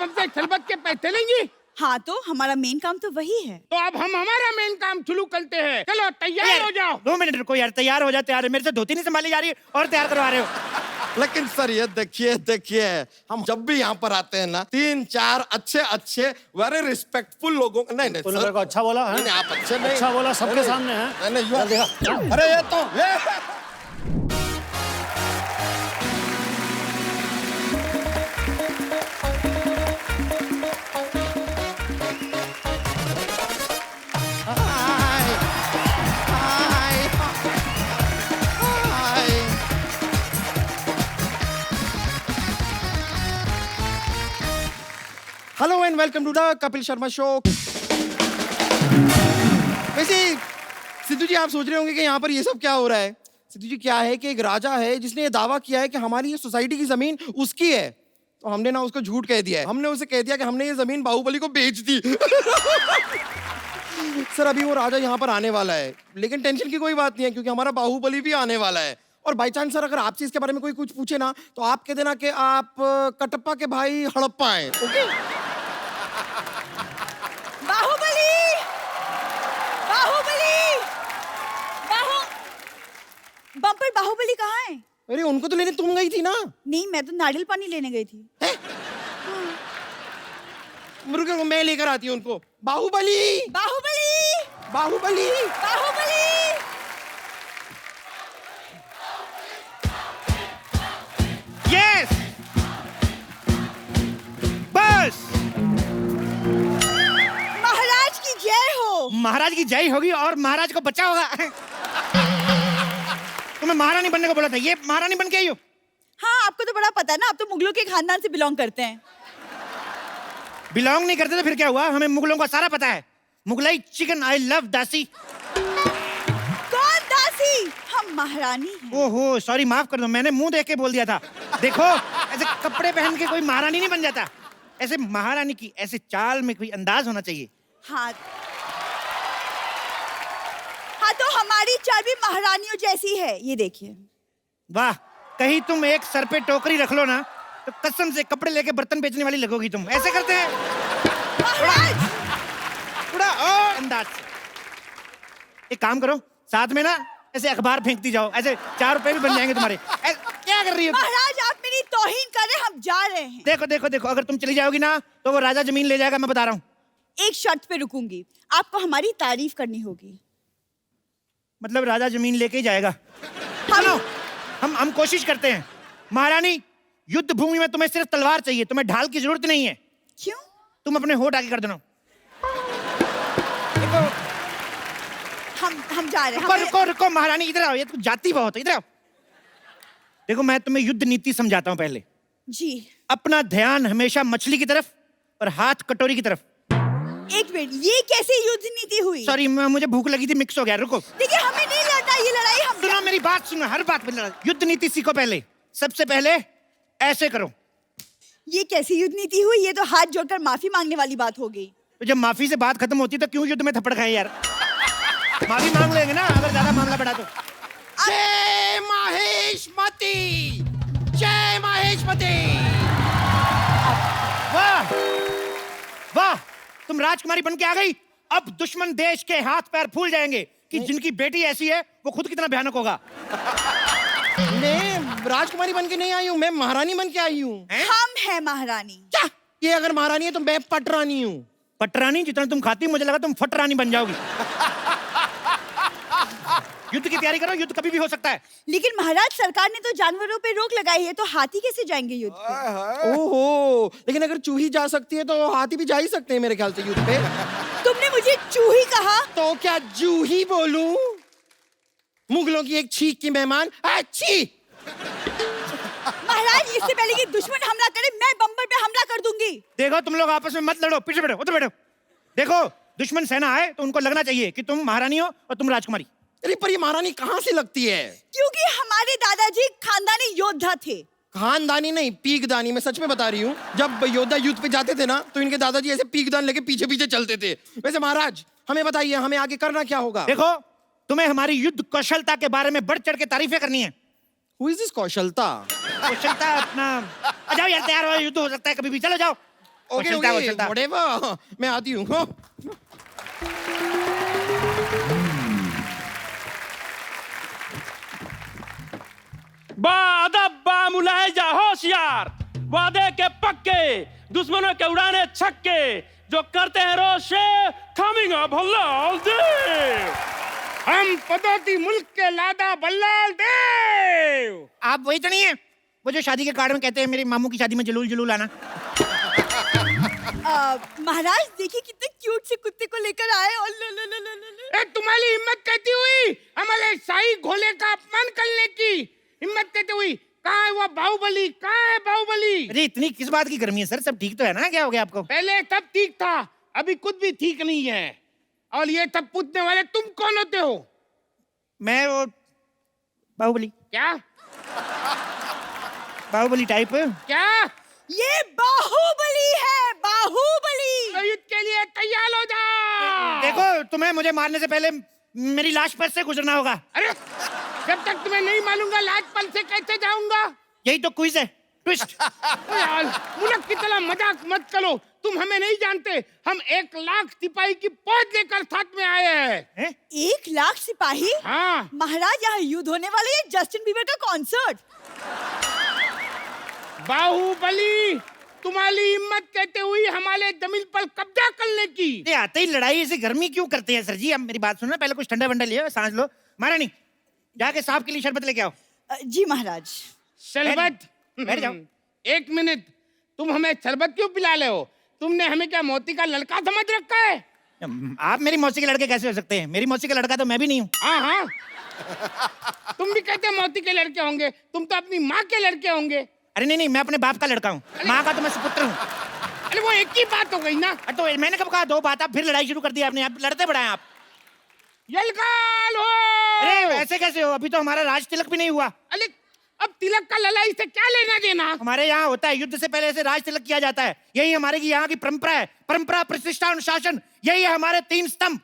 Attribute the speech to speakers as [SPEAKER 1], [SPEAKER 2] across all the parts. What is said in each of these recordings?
[SPEAKER 1] आप हमसे छलबक के पैसे लेंगी?
[SPEAKER 2] हाँ तो हमारा मेन काम तो वही है।
[SPEAKER 1] तो अब हम हमारा मेन काम शुरू करते हैं। चलो तैयार हो जाओ।
[SPEAKER 3] 2 मिनट रुको यार, तैयार हो जाते यार, मेरे से धोती नहीं संभाली जा रही और तैयार करवा रहे हो।
[SPEAKER 4] लेकिन सर ये देखिए हम जब भी यहाँ पर आते हैं ना 3-4 अच्छे वेरी रिस्पेक्टफुल लोगों को नहीं
[SPEAKER 5] तूने
[SPEAKER 4] सर,
[SPEAKER 5] मेरे को अच्छा बोला है?
[SPEAKER 4] नहीं आप अच्छे नहीं,
[SPEAKER 5] अच्छा बोला सबके सामने है।
[SPEAKER 4] नहीं
[SPEAKER 5] चल दिखा।
[SPEAKER 4] अरे ये तो hello and welcome to the Kapil Sharma show. वैसे सिद्धू जी आप सोच रहे होंगे कि यहाँ पर ये सब क्या हो रहा है। सिद्धू जी क्या है कि एक राजा है जिसने ये दावा किया है कि हमारी ये सोसाइटी की जमीन उसकी है, तो हमने ना उसको झूठ कह दिया है। हमने उसे कह दिया कि हमने ये जमीन बाहुबली को बेच दी। सर अभी वो राजा यहाँ पर आने वाला है, लेकिन टेंशन की कोई बात नहीं है क्योंकि हमारा बाहुबली भी आने वाला है। और बाई चांस सर अगर आपसे इसके बारे में कोई कुछ पूछे ना तो आप कह देना कि आप कटप्पा के भाई हड़प्पा हैं। ओके
[SPEAKER 2] बाहुबली, बाहुबली, बम्पर बाहुबली कहाँ है?
[SPEAKER 4] अरे उनको तो लेने तुम गई थी ना।
[SPEAKER 2] नहीं मैं तो नारियल पानी लेने गई थी।
[SPEAKER 4] रुको मैं लेकर आती हूँ उनको। बाहुबली,
[SPEAKER 2] बाहुबली,
[SPEAKER 4] बाहुबली,
[SPEAKER 2] बाहुबली।
[SPEAKER 3] यस बस।
[SPEAKER 2] महाराज की जय हो।
[SPEAKER 3] महाराज की जय होगी और महाराज को बचा होगा। तुम्हें महारानी बनने को बोला था, ये महारानी बन के आई हो।
[SPEAKER 2] हाँ आपको तो बड़ा पता है ना, आप तो मुगलों के खानदान से बिलोंग करते हैं।
[SPEAKER 3] बिलोंग नहीं करते तो फिर क्या हुआ, हमें मुगलों का सारा पता है। मुगलाई चिकन आई लव दासी।
[SPEAKER 2] कौन दासी? हम महारानी हैं।
[SPEAKER 3] ओहो सॉरी माफ कर दो, मैंने मुंह देख के बोल दिया था। देखो ऐसे कपड़े पहन के कोई महारानी नहीं बन जाता, ऐसे महारानी की ऐसे चाल में कोई अंदाज होना चाहिए।
[SPEAKER 2] हाँ हाँ तो हमारी चाल भी महारानियों जैसी है, ये देखिए।
[SPEAKER 3] वाह, कहीं तुम एक सर पे टोकरी रख लो ना तो कसम से कपड़े लेके बर्तन बेचने वाली लगोगी तुम। ऐसे करते हैं
[SPEAKER 2] महाराज
[SPEAKER 3] थोड़ा और अंदाज से। एक काम करो, साथ में ना ऐसे अखबार फेंकती जाओ, ऐसे 4 रुपए भी बन जाएंगे तुम्हारे। क्या कर रही हो?
[SPEAKER 2] महाराज आप मेरी तौहीन कर रहे हैं, हम जा रहे हैं।
[SPEAKER 3] देखो देखो देखो, अगर तुम चली जाओगी ना तो वो राजा जमीन ले जाएगा, मैं बता रहा हूँ।
[SPEAKER 2] एक शर्त पे रुकूंगी, आपको हमारी तारीफ करनी होगी।
[SPEAKER 3] मतलब राजा जमीन लेके ही जाएगा?
[SPEAKER 2] हम
[SPEAKER 3] सुनो, हम कोशिश करते हैं। महारानी युद्ध भूमि में तुम्हें सिर्फ तलवार चाहिए, तुम्हें ढाल की जरूरत नहीं है।
[SPEAKER 2] क्यों?
[SPEAKER 3] तुम अपने होठ आगे कर देना। देखो
[SPEAKER 2] हम जा रहे हैं।
[SPEAKER 3] रुको रुको रुको महारानी, इधर आओ, ये तो जाती बहुत है, इधर आओ। देखो मैं तुम्हें युद्ध नीति समझाता हूँ पहले।
[SPEAKER 2] जी
[SPEAKER 3] अपना ध्यान हमेशा मछली की तरफ और हाथ कटोरी की तरफ।
[SPEAKER 2] एक मिनट, ये कैसे युद्ध नीति हुई?
[SPEAKER 3] सॉरी मुझे भूख लगी थी, मिक्स हो गया। रुको
[SPEAKER 2] देखिए हमें नहीं लड़ना ये लड़ाई। हम
[SPEAKER 3] सुनो मेरी बात सुनो, हर बात पे लड़ा। युद्ध नीति सीखो पहले। सबसे पहले ऐसे करो।
[SPEAKER 2] ये कैसी युद्ध नीति हुई? ये तो हाथ जोड़कर माफी मांगने वाली बात हो गई।
[SPEAKER 3] तो जब माफी से बात खत्म होती तो क्यों युद्ध में थप्पड़ खाए यार? माफी मांग लेंगे ना अगर ज्यादा मामला बढ़ा तो।
[SPEAKER 4] जय महेशमती, जय महेशमती।
[SPEAKER 3] वाह वाह, तुम राजकुमारी बन के आ गई। अब दुश्मन देश के हाथ पैर फूल जाएंगे कि जिनकी बेटी ऐसी है वो खुद कितना भयानक होगा।
[SPEAKER 4] मैं राजकुमारी बन के नहीं आई हूँ, मैं महारानी बन के आई हूँ।
[SPEAKER 2] हम हैं महारानी।
[SPEAKER 4] क्या? ये अगर महारानी है तो मैं पटरानी हूँ।
[SPEAKER 3] पटरानी? जितना तुम खाती मुझे लगा तुम फटरानी बन जाओगी। युद्ध की तैयारी करो, युद्ध कभी भी हो सकता है।
[SPEAKER 2] लेकिन महाराज सरकार ने तो जानवरों पे रोक लगाई है, तो हाथी कैसे जाएंगे युद्ध पे?
[SPEAKER 4] ओहो, लेकिन अगर चूही जा सकती है तो हाथी भी जा ही सकते हैं मेरे ख्याल से युद्ध पे।
[SPEAKER 2] तुमने मुझे चूही कहा?
[SPEAKER 4] तो क्या जूही बोलूं? मुगलों की एक छींक की मेहमान। अच्छी
[SPEAKER 2] महाराज इससे पहले कि दुश्मन हमला करे मैं बम्पर पे हमला कर दूंगी।
[SPEAKER 3] देखो तुम लोग आपस में मत लड़ो, पीछे बैठो, उधर बैठो। देखो दुश्मन सेना आए तो उनको लगना चाहिए कि तुम महारानी हो और तुम राजकुमारी।
[SPEAKER 4] अरे पर ये महारानी कहाँ से लगती है?
[SPEAKER 2] क्योंकि हमारे दादाजी खानदानी योद्धा थे।
[SPEAKER 4] खानदानी नहीं, पीकदानी। मैं सच में बता रही हूँ, जब योद्धा युद्ध पे जाते थे ना तो इनके दादाजी ऐसे पीकदान लेके पीछे पीछे चलते थे। वैसे महाराज हमें बताइए, हमें आगे करना क्या होगा?
[SPEAKER 3] देखो तुम्हें हमारी युद्ध कौशलता के बारे में बढ़ चढ़ के तारीफें करनी है।
[SPEAKER 4] Who is this कौशलता?
[SPEAKER 3] कौशलता अपना। आ जाओ यार, तैयार हो, युद्ध हो सकता है कभी भी। चलो जाओ।
[SPEAKER 4] ओके
[SPEAKER 3] चलता है, वो
[SPEAKER 4] ओके
[SPEAKER 3] चलता है।
[SPEAKER 4] व्हाटएवर, मैं आती हूँ। हाँ।
[SPEAKER 6] बादब बा मुलाहिजा होशियार, वादे के पक्के, दुश्मनों के उड़ाने छक्के, जो करते हैं रोशे, कमिंग अप हल्लाल देव।
[SPEAKER 1] हम पदोती मुल्क के लादा बल्लाल देव।
[SPEAKER 3] आप वही तो नहीं है वो जो शादी के कार्ड में कहते हैं मेरे मामू की शादी में जलूल जलूल आना?
[SPEAKER 2] महाराज देखिए कितने क्यूट से कुत्ते को लेकर आए और लो लो लो लो लो।
[SPEAKER 1] ए, तुम्हारी हिम्मत कहती हुई हमारे शाही घोड़े का अपमान करने की हिम्मत कहती हुई, कहाँ है वो बाहुबली, कहाँ है बाहुबली?
[SPEAKER 3] अरे इतनी किस बात की गर्मी है सर? सब ठीक तो है ना? क्या हो गया आपको?
[SPEAKER 1] पहले सब ठीक था, अभी कुछ भी ठीक नहीं है। और ये सब पूछने वाले तुम कौन होते हो?
[SPEAKER 3] मैं वो बाहुबली,
[SPEAKER 1] क्या
[SPEAKER 3] बाहुबली टाइप।
[SPEAKER 1] क्या?
[SPEAKER 2] ये बाहुबली है, बाहुबली।
[SPEAKER 1] तो युद्ध के लिए तैयार हो जाओ।
[SPEAKER 3] देखो तुम्हें मुझे मारने से पहले मेरी लाश पर से गुजरना होगा।
[SPEAKER 1] अरे जब तक तुम्हें नहीं मालूंगा लाज पल से कैसे जाऊंगा?
[SPEAKER 3] यही तो क्विज है, ट्विस्ट।
[SPEAKER 1] यार मुल्क की तरह मजाक मत करो, तुम हमें नहीं जानते। हम 1 लाख सिपाही की फौज लेकर साथ में आए हैं।
[SPEAKER 2] 1 लाख सिपाही?
[SPEAKER 1] हाँ
[SPEAKER 2] महाराज यहाँ युद्ध होने वाले है, जस्टिन बीबर का कॉन्सर्ट।
[SPEAKER 1] बाहुबली, तुम्हारी हिम्मत कहते हुई हमारे जमीन पर कब्जा करने की।
[SPEAKER 3] ये आते ही लड़ाई ऐसी गर्मी क्यों करते हैं सर जी? अब मेरी बात सुनो, पहले कुछ ठंडा वंडा लियो, सांस लो। महारानी जाके सांप के लिए शरबत लेके आओ।
[SPEAKER 2] जी महाराज।
[SPEAKER 1] शरबत?
[SPEAKER 3] बैठ जाओ।
[SPEAKER 1] 1 मिनट, तुम हमें शरबत क्यों पिला रहे हो? तुमने हमें क्या मोती का लड़का समझ रखा है?
[SPEAKER 3] आप मेरी मौसी के लड़के कैसे हो सकते हैं? मेरी मौसी का लड़का तो मैं भी नहीं हूँ।
[SPEAKER 1] हाँ हाँ तुम भी कहते मोती के लड़के होंगे, तुम तो अपनी माँ के लड़के होंगे।
[SPEAKER 3] अरे नहीं नहीं, मैं अपने बाप का लड़का हूँ, माँ का तो मैं सुपुत्र हूँ।
[SPEAKER 1] अरे वो एक ही बात हो गई ना।
[SPEAKER 3] तो मैंने कब कहा 2 बात? आप फिर लड़ाई शुरू कर दी आपने। आप लड़ते बड़ा हैं आप।
[SPEAKER 1] यलगाल हो।
[SPEAKER 3] अरे ऐसे कैसे हो? अभी तो हमारा राज तिलक भी नहीं हुआ।
[SPEAKER 1] अरे अब तिलक का लड़ाई से क्या लेना देना?
[SPEAKER 3] हमारे यहाँ होता है, युद्ध से पहले से राज तिलक किया जाता है। यही हमारे यहाँ की परंपरा है। परंपरा, प्रतिष्ठा, अनुशासन, यही है हमारे 3 स्तंभ।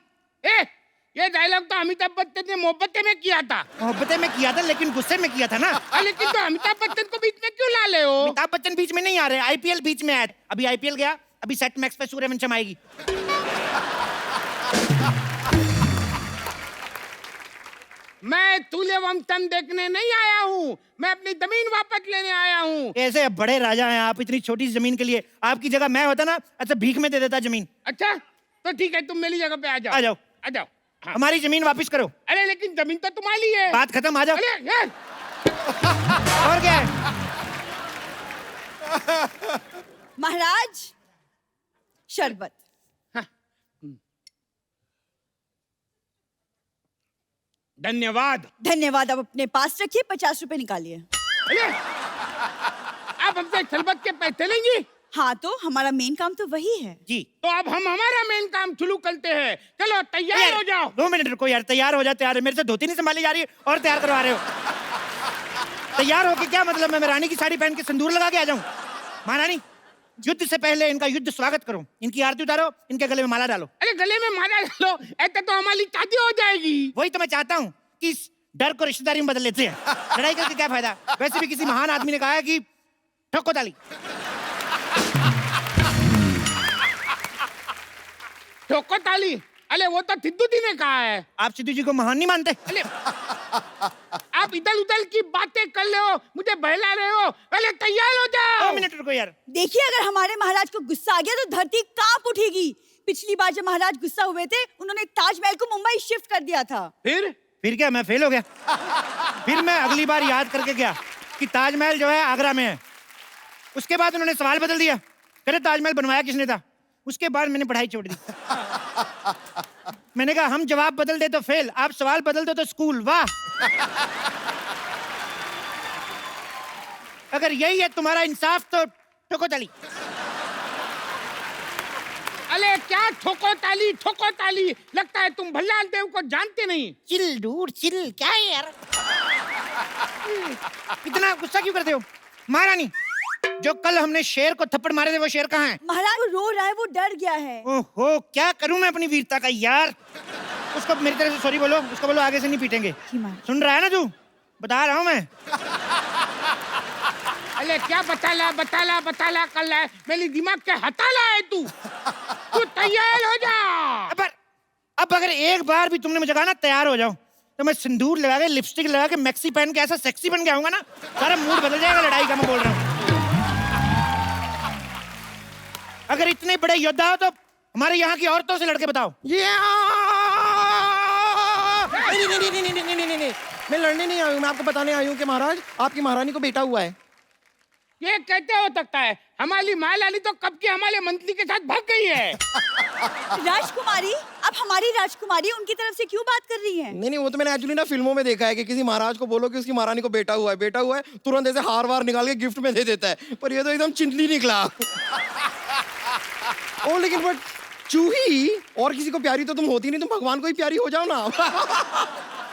[SPEAKER 1] ये डायलॉग तो अमिताभ बच्चन ने मोहब्बतें में किया था।
[SPEAKER 3] मोहब्बतें में किया था लेकिन गुस्से में किया था ना।
[SPEAKER 1] लेकिन तो अमिताभ बच्चन को बीच में क्यों ला ले हो?
[SPEAKER 3] अमिताभ बच्चन बीच में नहीं आ रहे, आईपीएल बीच में आया। अभी आईपीएल गया, अभी सेट मैक्स पे सूर्यवंशम आएगी।
[SPEAKER 1] मैं सूर्यवंशम देखने नहीं आया हूँ, मैं अपनी जमीन वापस लेने आया हूँ।
[SPEAKER 3] ऐसे बड़े राजा हैं आप, इतनी छोटी सी जमीन के लिए। आपकी जगह मैं होता ना, अच्छा भीख में दे देता जमीन।
[SPEAKER 1] अच्छा तो ठीक है, तुम मेरी जगह पे आ जाओ।
[SPEAKER 3] आ जाओ।
[SPEAKER 1] आ जाओ। हाँ।
[SPEAKER 3] हमारी जमीन वापस करो।
[SPEAKER 1] अरे लेकिन जमीन तो तुम्हारी है।
[SPEAKER 3] बात खत्म, आ जाओ।
[SPEAKER 1] अरे यार
[SPEAKER 3] और क्या है?
[SPEAKER 2] महाराज शरबत।
[SPEAKER 1] धन्यवाद।
[SPEAKER 2] धन्यवाद। आप अपने पास रखिए, 50 रुपए निकालिए।
[SPEAKER 1] अरे आप हमसे शरबत के पैसे लेंगी?
[SPEAKER 2] हाँ तो हमारा मेन काम तो वही है
[SPEAKER 3] जी।
[SPEAKER 1] तो अब हम हमारा मेन काम शुरू करते हैं। चलो तैयार हो जाओ।
[SPEAKER 3] 2 मिनट रुको यार, तैयार हो जाओ। तैयार है, मेरे से धोती नहीं संभाली जा रही है और तैयार करवा रहे हो। तैयार होके क्या मतलब? मैं रानी की साड़ी पहन के सिंदूर लगा के आ जाऊं? महारानी युद्ध से पहले इनका युद्ध स्वागत करो, इनकी आरती उतारो, इनके गले में माला डालो।
[SPEAKER 1] अरे गले में माला डालो, ऐसे तो हमारी शादी हो जाएगी।
[SPEAKER 3] वही तो मैं चाहता हूँ कि इस डर को रिश्तेदारी में बदल लेते हैं। लड़ाई करके क्या फायदा? वैसे भी किसी महान आदमी ने कहा है कि ठोको ताली।
[SPEAKER 1] ठोको ताली? अरे वो तो सिद्धू जी ने कहा है।
[SPEAKER 3] आप सिद्धू जी को महान नहीं मानते?
[SPEAKER 1] अरे आप इधर उधर की बातें कर रहे हो, मुझे बहला रहे हो। पहले तैयार हो जाओ।
[SPEAKER 3] 2 मिनट रुको यार।
[SPEAKER 2] देखिए अगर हमारे महाराज को गुस्सा आ गया तो धरती कांप उठेगी। पिछली बार जब महाराज गुस्सा हुए थे, उन्होंने ताजमहल को मुंबई शिफ्ट कर दिया था।
[SPEAKER 3] फिर क्या मैं फेल हो गया? फिर मैं अगली बार याद करके गया कि ताजमहल जो है आगरा में है। उसके बाद उन्होंने सवाल बदल दिया, कहते ताजमहल बनवाया किसने था? उसके बाद मैंने पढ़ाई छोड़ दी। मैंने कहा हम जवाब बदल दे तो फेल, आप सवाल बदल दो तो स्कूल। वाह! अगर यही है तुम्हारा इंसाफ तो ठोको ताली।
[SPEAKER 1] अरे क्या ठोको ताली? ठोको ताली? लगता है तुम भल्लाल देव को जानते नहीं।
[SPEAKER 3] चिल डूड चिल, क्या है यार? इतना गुस्सा क्यों करते हो? महारानी जो कल हमने शेर को थप्पड़ मारे थे वो शेर कहाँ है?
[SPEAKER 2] महाराज वो रो रहा है, वो डर गया है।
[SPEAKER 3] ओहो, क्या करूं मैं अपनी वीरता का यार। उसको मेरी तरफ से सॉरी बोलो, उसको बोलो आगे से नहीं पीटेंगे। सुन रहा है ना तू? बता रहा हूं मैं।
[SPEAKER 1] अरे क्या बताला कर रहा है, मेरी दिमाग के हटाला है तू तैयार हो जा।
[SPEAKER 3] अब अगर एक बार भी तुमने मुझे कहा ना तैयार हो जाओ, तो मैं सिंदूर लगा के लिपस्टिक लगा के मैक्सी पहन के ऐसा सेक्सी बन के आऊंगा ना, सारा मूड बदल जाएगा लड़ाई का। मैं बोल रहा हूँ, अगर इतने बड़े योद्धा हो तो हमारे यहाँ की औरतों से लड़के बताओ।
[SPEAKER 4] नहीं, मैं लड़ने नहीं आई हूँ, मैं आपको बताने आई हूँ कि महाराज आपकी महारानी को बेटा हुआ है।
[SPEAKER 1] ये कैसे हो सकता है? हमारी महारानी तो कब की हमारे मंत्री के साथ भाग गई है।
[SPEAKER 2] राजकुमारी, अब हमारी राजकुमारी उनकी तरफ से क्यों बात कर रही है?
[SPEAKER 4] नहीं, वो तो मैंने एक्चुअली ना फिल्मों में देखा है कि किसी महाराज को बोलो कि उसकी महारानी को बेटा हुआ है, तुरंत ऐसे हार वार निकाल के गिफ्ट में दे देता है, पर ये तो एकदम चिंटली निकला। ओ लेकिन बट चूही और किसी को प्यारी तो तुम होती नहीं, तुम भगवान को ही प्यारी हो जाओ ना।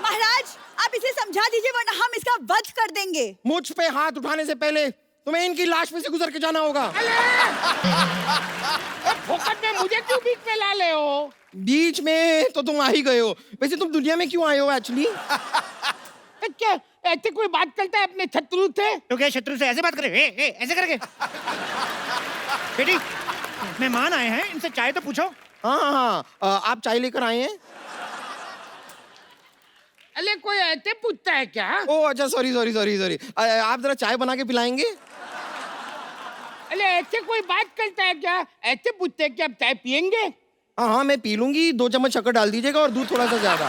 [SPEAKER 2] महाराज, आप इसे समझा दीजिए वरना हम इसका वध कर देंगे।
[SPEAKER 4] मुझ पे हाथ उठाने से पहले तुम्हें इनकी लाश पे से गुजर के जाना होगा।
[SPEAKER 1] फोकट में मुझे क्यों बीच में ला ले हो?
[SPEAKER 4] बीच में तो तुम आ ही गए हो, वैसे तुम दुनिया में क्यों आए हो एक्चुअली?
[SPEAKER 1] क्या ऐसे कोई बात करता है अपने शत्रु से?
[SPEAKER 3] तो क्या शत्रु से ऐसे बात करे? ऐसे करके? बेटी, मेहमान आए हैं, इनसे चाय तो पूछो।
[SPEAKER 4] हाँ, आप चाय लेकर आए हैं?
[SPEAKER 1] अरे कोई ऐसे पूछता है क्या?
[SPEAKER 4] ओ अच्छा, सॉरी। आप जरा चाय बना के पिलाएंगे?
[SPEAKER 1] अरे ऐसे कोई बात करता है क्या? ऐसे पूछते हैं कि आप चाय पियेंगे?
[SPEAKER 4] हाँ, मैं पी लूंगी, 2 चम्मच शक्कर डाल दीजिएगा और दूध थोड़ा सा ज्यादा।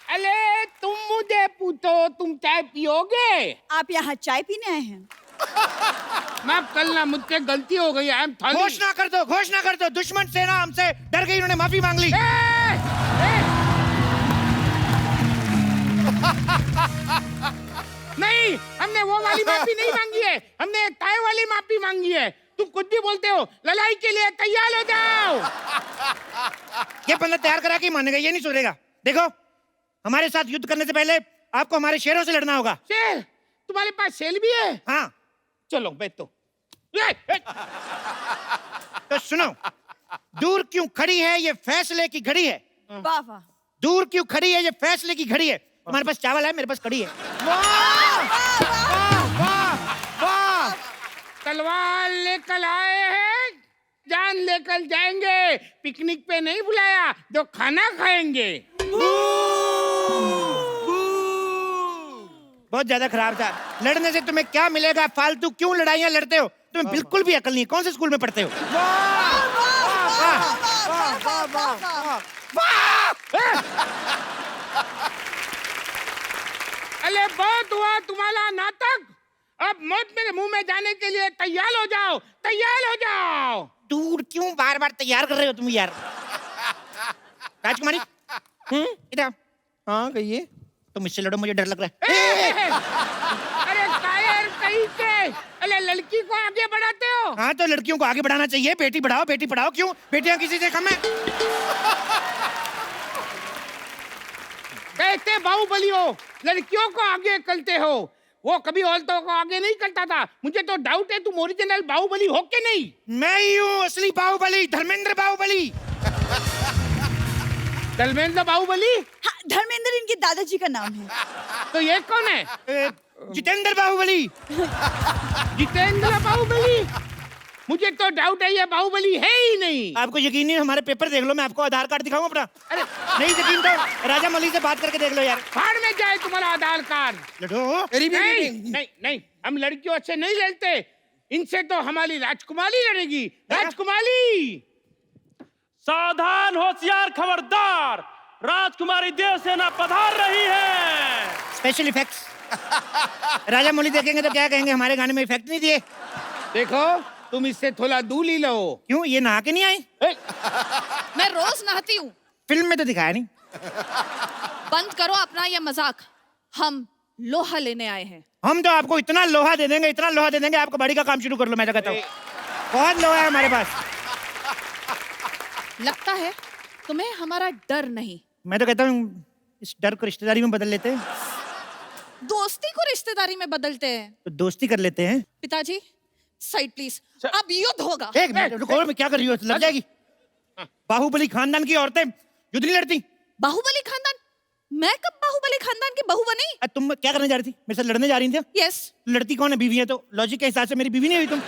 [SPEAKER 1] अरे तुम मुझे पूछो, तुम चाय पियोगे?
[SPEAKER 2] आप यहाँ चाय पीने आए हैं?
[SPEAKER 1] माफ करना, मुझसे गलती हो गई। I am sorry.
[SPEAKER 3] घोषणा कर दो, दुश्मन सेना हमसे डर गई, उन्होंने माफी मांग ली।
[SPEAKER 1] नहीं, हमने वो वाली माफी नहीं मांगी है, हमने चाय वाली माफी मांगी है। तुम कुछ भी बोलते हो, लड़ाई के लिए तैयार हो जाओ।
[SPEAKER 3] ये बंदा तैयार करा के मानेगा, ये नहीं सुधरेगा। देखो, हमारे साथ युद्ध करने से पहले आपको हमारे शेरों से लड़ना होगा।
[SPEAKER 1] शेर? तुम्हारे पास शेर भी है?
[SPEAKER 3] हाँ,
[SPEAKER 1] चलो बैठो।
[SPEAKER 3] तो सुनो, दूर क्यों खड़ी है ये फैसले की घड़ी है।
[SPEAKER 2] वाह वाह।
[SPEAKER 3] दूर क्यों खड़ी है ये फैसले की घड़ी है। हमारे पास चावल है, मेरे पास कड़ी है।
[SPEAKER 4] वाह!
[SPEAKER 1] तलवार लेकर आए हैं, जान लेकर जाएंगे। पिकनिक पे नहीं बुलाया, जो खाना खाएंगे।
[SPEAKER 3] बहुत ज्यादा खराब था। लड़ने से तुम्हें क्या मिलेगा? फालतू क्यों लड़ाइयाँ लड़ते हो? तुम्हें बिल्कुल भी अकल नहीं है। कौन से स्कूल में पढ़ते हो?
[SPEAKER 1] अरे बहुत हुआ तुम्हारा नाटक, अब मौत मेरे मुंह में जाने के लिए तैयार हो जाओ, तैयार हो जाओ।
[SPEAKER 3] दूर क्यों बार बार तैयार कर रहे हो तुम यार? राजकुमारी, इधर।
[SPEAKER 4] हाँ कहिए।
[SPEAKER 3] तुम इससे लड़ो, मुझे डर लग रहा है।
[SPEAKER 1] अरे कायर कहीं के, अरे लड़की को आगे बढ़ाते हो।
[SPEAKER 3] हाँ, तो लड़कियों को आगे बढ़ाना चाहिए। बेटी बढ़ाओ, बेटी पढ़ाओ। क्यों? बेटियां किसी से कम है?
[SPEAKER 1] कैसे बाहुबली हो, लड़कियों को आगे करते हो? वो कभी औरतों को आगे नहीं करता था। मुझे तो डाउट है तुम ओरिजिनल बाहुबली हो के नहीं।
[SPEAKER 3] मैं ही हूँ असली बाहुबली, धर्मेंद्र बाहुबली।
[SPEAKER 1] धर्मेंद्र बाहुबली?
[SPEAKER 2] हाँ, धर्मेंद्र इनके दादाजी का नाम है।
[SPEAKER 1] तो ये कौन है?
[SPEAKER 3] जितेंद्र बाहुबली।
[SPEAKER 1] जितेंद्र बाहुबली? मुझे तो डाउट है ये बाहुबली है ही नहीं।
[SPEAKER 3] आपको यकीन नहीं? हमारे पेपर देख लो, मैं आपको आधार कार्ड दिखाऊं अपना।
[SPEAKER 1] अरे
[SPEAKER 3] नहीं यकीन तो राजा मौली से बात करके देख लो यार।
[SPEAKER 1] फाड़ में जाए तुम्हारा आधार कार्ड।
[SPEAKER 3] लड़ो।
[SPEAKER 1] नहीं, हम लड़कियों से नहीं लड़ते, इनसे तो हमारी राजकुमारी लड़ेगी। राजकुमारी!
[SPEAKER 6] सावधान, होशियार, खबरदार, राजकुमारी देव सेना पधार रही है।
[SPEAKER 3] Special effects. राजा मौली देखेंगे तो क्या कहेंगे, हमारे गाने में इफेक्ट नहीं दिए।
[SPEAKER 1] देखो, तुम इससे थोड़ा दूर ही लो।
[SPEAKER 3] क्यों? ये नहा के नहीं आई?
[SPEAKER 7] मैं रोज नहाती हूँ।
[SPEAKER 3] फिल्म में तो दिखाया नहीं।
[SPEAKER 7] बंद करो अपना ये मजाक, हम लोहा लेने आए हैं।
[SPEAKER 3] हम तो आपको इतना लोहा दे देंगे, इतना लोहा दे देंगे, आपको गाड़ी का काम शुरू कर लो। मैं तो कहता हूँ बहुत लोहा है हमारे पास।
[SPEAKER 7] लगता है तुम्हें हमारा डर नहीं।
[SPEAKER 3] मैं तो कहता हूँ इस डर को रिश्तेदारी में बदल लेते हैं।
[SPEAKER 7] दोस्ती को रिश्तेदारी में बदलते हैं।
[SPEAKER 3] तो दोस्ती कर लेते हैं।
[SPEAKER 7] पिताजी साइड प्लीज, अब युद्ध होगा।
[SPEAKER 3] एक मिनट रुको, मैं क्या कर रही हो? लग जाएगी। बाहुबली खानदान की औरतें युद्ध नहीं लड़ती।
[SPEAKER 7] बाहुबली खानदान? मैं कब बाहुबली खानदान की बहू बनी।
[SPEAKER 3] तुम क्या करने जा रही थी? मेरे साथ लड़ने जा रही थी?
[SPEAKER 7] यस।
[SPEAKER 3] लड़ती कौन है? बीवी है तो लॉजिक के हिसाब से मेरी बीवी नहीं हुई तुम?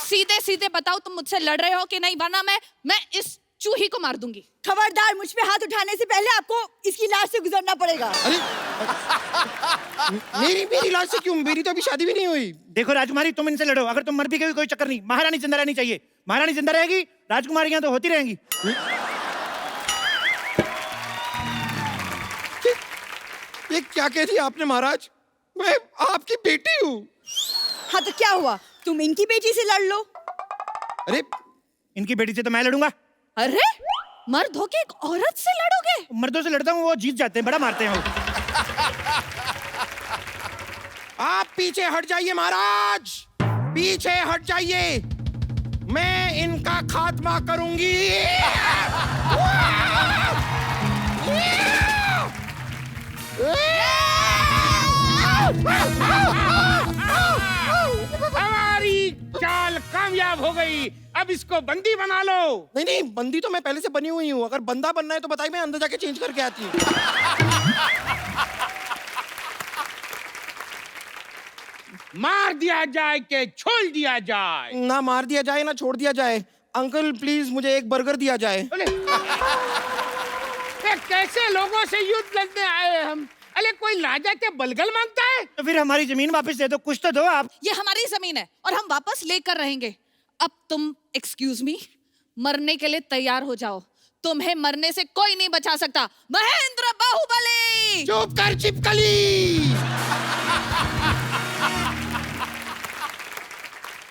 [SPEAKER 7] सीधे सीधे बताओ तुम मुझसे लड़ रहे हो कि नहीं, वरना मैं इस चूही को मार दूंगी।
[SPEAKER 2] खबरदार, मुझ पे हाथ उठाने से पहले आपको इसकी लाश से गुजरना पड़ेगा।
[SPEAKER 4] अरे मेरी लाश से क्यों? मेरी तो अभी शादी भी नहीं हुई।
[SPEAKER 3] देखो राजकुमारी, तुम इनसे लड़ो, अगर तुम मर भी गई कोई चक्कर नहीं, महारानी जिंदा रहनी चाहिए। महारानी जिंदा रहेगी, राजकुमारियां तो होती रहेंगी।
[SPEAKER 4] ये क्या कह दिया आपने महाराज? मैं आपकी बेटी हूँ।
[SPEAKER 2] हाँ तो क्या हुआ, तुम इनकी बेटी से लड़ लो।
[SPEAKER 4] अरे
[SPEAKER 3] इनकी बेटी से तो मैं लड़ूंगा।
[SPEAKER 7] अरे मर्द होके एक औरत से लड़ोगे?
[SPEAKER 3] मर्दों से लड़ता हूँ, वो जीत जाते हैं, बड़ा मारते हैं वो।
[SPEAKER 4] आप पीछे हट जाइए महाराज, पीछे हट जाइए, मैं इनका खात्मा करूंगी।
[SPEAKER 1] हमारी चाल कामयाब हो गई, अब इसको बंदी बना लो।
[SPEAKER 4] नहीं नहीं, बंदी तो मैं पहले से बनी हुई हूँ। अगर बंदा बनना है तो बताइए, मैं अंदर जाके चेंज करके आती हूँ।
[SPEAKER 1] मार दिया जाए के छोड़ दिया जाए?
[SPEAKER 4] ना मार दिया जाए ना छोड़ दिया जाए। अंकल प्लीज मुझे एक बर्गर दिया जाए।
[SPEAKER 1] बोले ये कैसे लोगों से युद्ध लड़ने आए हम? अरे कोई राजा के बलगल मांगता है?
[SPEAKER 3] तो फिर हमारी जमीन वापस दे दो, कुछ तो दो आप।
[SPEAKER 7] ये हमारी जमीन है और हम वापस लेकर रहेंगे। अब तुम एक्सक्यूज मी, मरने के लिए तैयार हो जाओ। तुम्हें मरने से कोई नहीं बचा सकता। महेंद्र बाहुबली।
[SPEAKER 4] चुप कर चिपकली।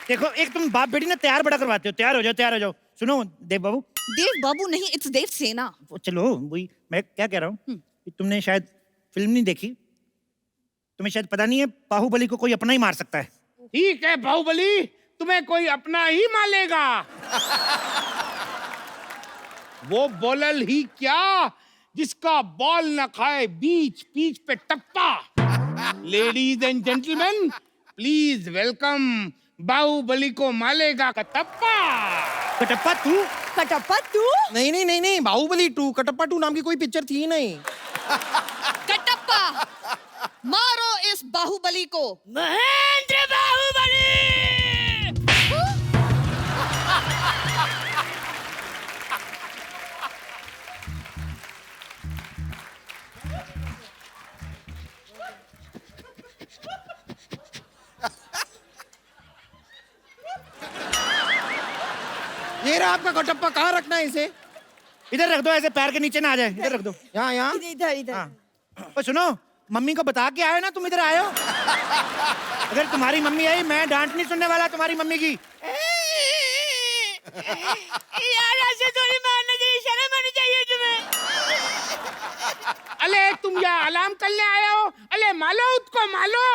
[SPEAKER 3] देखो, एक तुम बाप बेटी ना तैयार बड़ा करवाते हो। तैयार हो जाओ, तैयार हो जाओ। सुनो देव बाबू।
[SPEAKER 7] देव बाबू नहीं, इट्स देव सेना।
[SPEAKER 3] चलो, वही मैं क्या कह रहा हूँ, तुमने शायद फिल्म नहीं देखी, तुम्हें शायद पता नहीं है, बाहुबली को कोई अपना ही मार सकता है।
[SPEAKER 1] ठीक है बाहुबली, तुम्हें कोई अपना ही मारेगा। वो बोलल ही क्या जिसका बॉल न खाए बीच बीच पे टप्पा। Ladies and gentlemen, please welcome Baahubali को मालेगा कटप्पा।
[SPEAKER 3] कटप्पा तू?
[SPEAKER 2] कटप्पा तू?
[SPEAKER 4] नहीं नहीं नहीं नहीं, बाहुबली 2, कटप्पा 2 नाम की कोई पिक्चर थी ही नहीं।
[SPEAKER 7] कटप्पा, मारो इस बाहुबली को। महेंद्र बाहुबली।
[SPEAKER 4] ये रहा आपका कटप्पा। कहाँ रखना है इसे?
[SPEAKER 3] इधर रख दो, ऐसे पैर के नीचे ना आ जाए। इधर रख दो।
[SPEAKER 4] यहाँ यहाँ।
[SPEAKER 2] इधर इधर इधर।
[SPEAKER 3] हाँ। और सुनो, मम्मी को बता के आए ना तुम इधर आए हो। अगर तुम्हारी मम्मी आई, मैं डांट नहीं सुनने वाला तुम्हारी मम्मी की।
[SPEAKER 2] यार ऐसे थोड़ी मारना चाहिए, शर्म आनी चाहिए तुम्हें।
[SPEAKER 1] अले तुम यहाँ अलार्म करने आए हो? अले मालो उसको, मालो।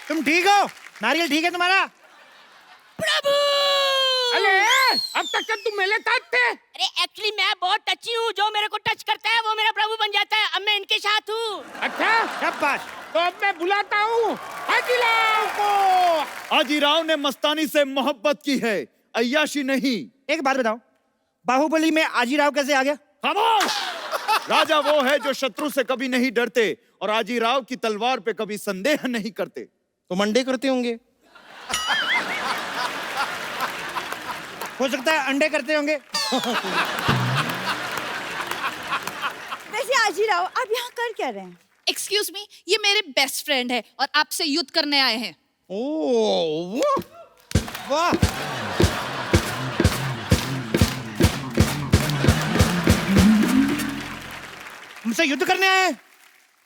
[SPEAKER 3] तुम ठीक हो? नारियल ठीक है तुम्हारा?
[SPEAKER 2] प्रभु!
[SPEAKER 1] अले अब तक तुम मेरे साथ थे।
[SPEAKER 2] अरे एक्चुअली मैं बहुत टची हूँ, जो मेरे को टच करता है वो मेरा प्रभु बन जाता है। अब मैं इनके साथ हूँ।
[SPEAKER 1] अच्छा,
[SPEAKER 3] शाबाश।
[SPEAKER 1] तो अब मैं बुलाता हूँ हाजीराव को।
[SPEAKER 5] हाजीराव ने मस्तानी से मोहब्बत की है, अय्याशी नहीं।
[SPEAKER 3] एक बात बताओ, बाहुबली में आजीराव कैसे आ गया?
[SPEAKER 5] खामोश! राजा वो है जो शत्रु से कभी नहीं डरते और आजीराव की तलवार पे कभी संदेह नहीं करते।
[SPEAKER 4] तो मंडे करते होंगे।
[SPEAKER 3] हो सकता है अंडे करते होंगे।
[SPEAKER 2] वैसे आजीराव, आप यहाँ कर क्या रहे हैं?
[SPEAKER 7] एक्सक्यूज मी, ये मेरे बेस्ट फ्रेंड है और आपसे युद्ध करने आए हैं।
[SPEAKER 4] ओह
[SPEAKER 3] वाह, मुझसे युद्ध करने आए?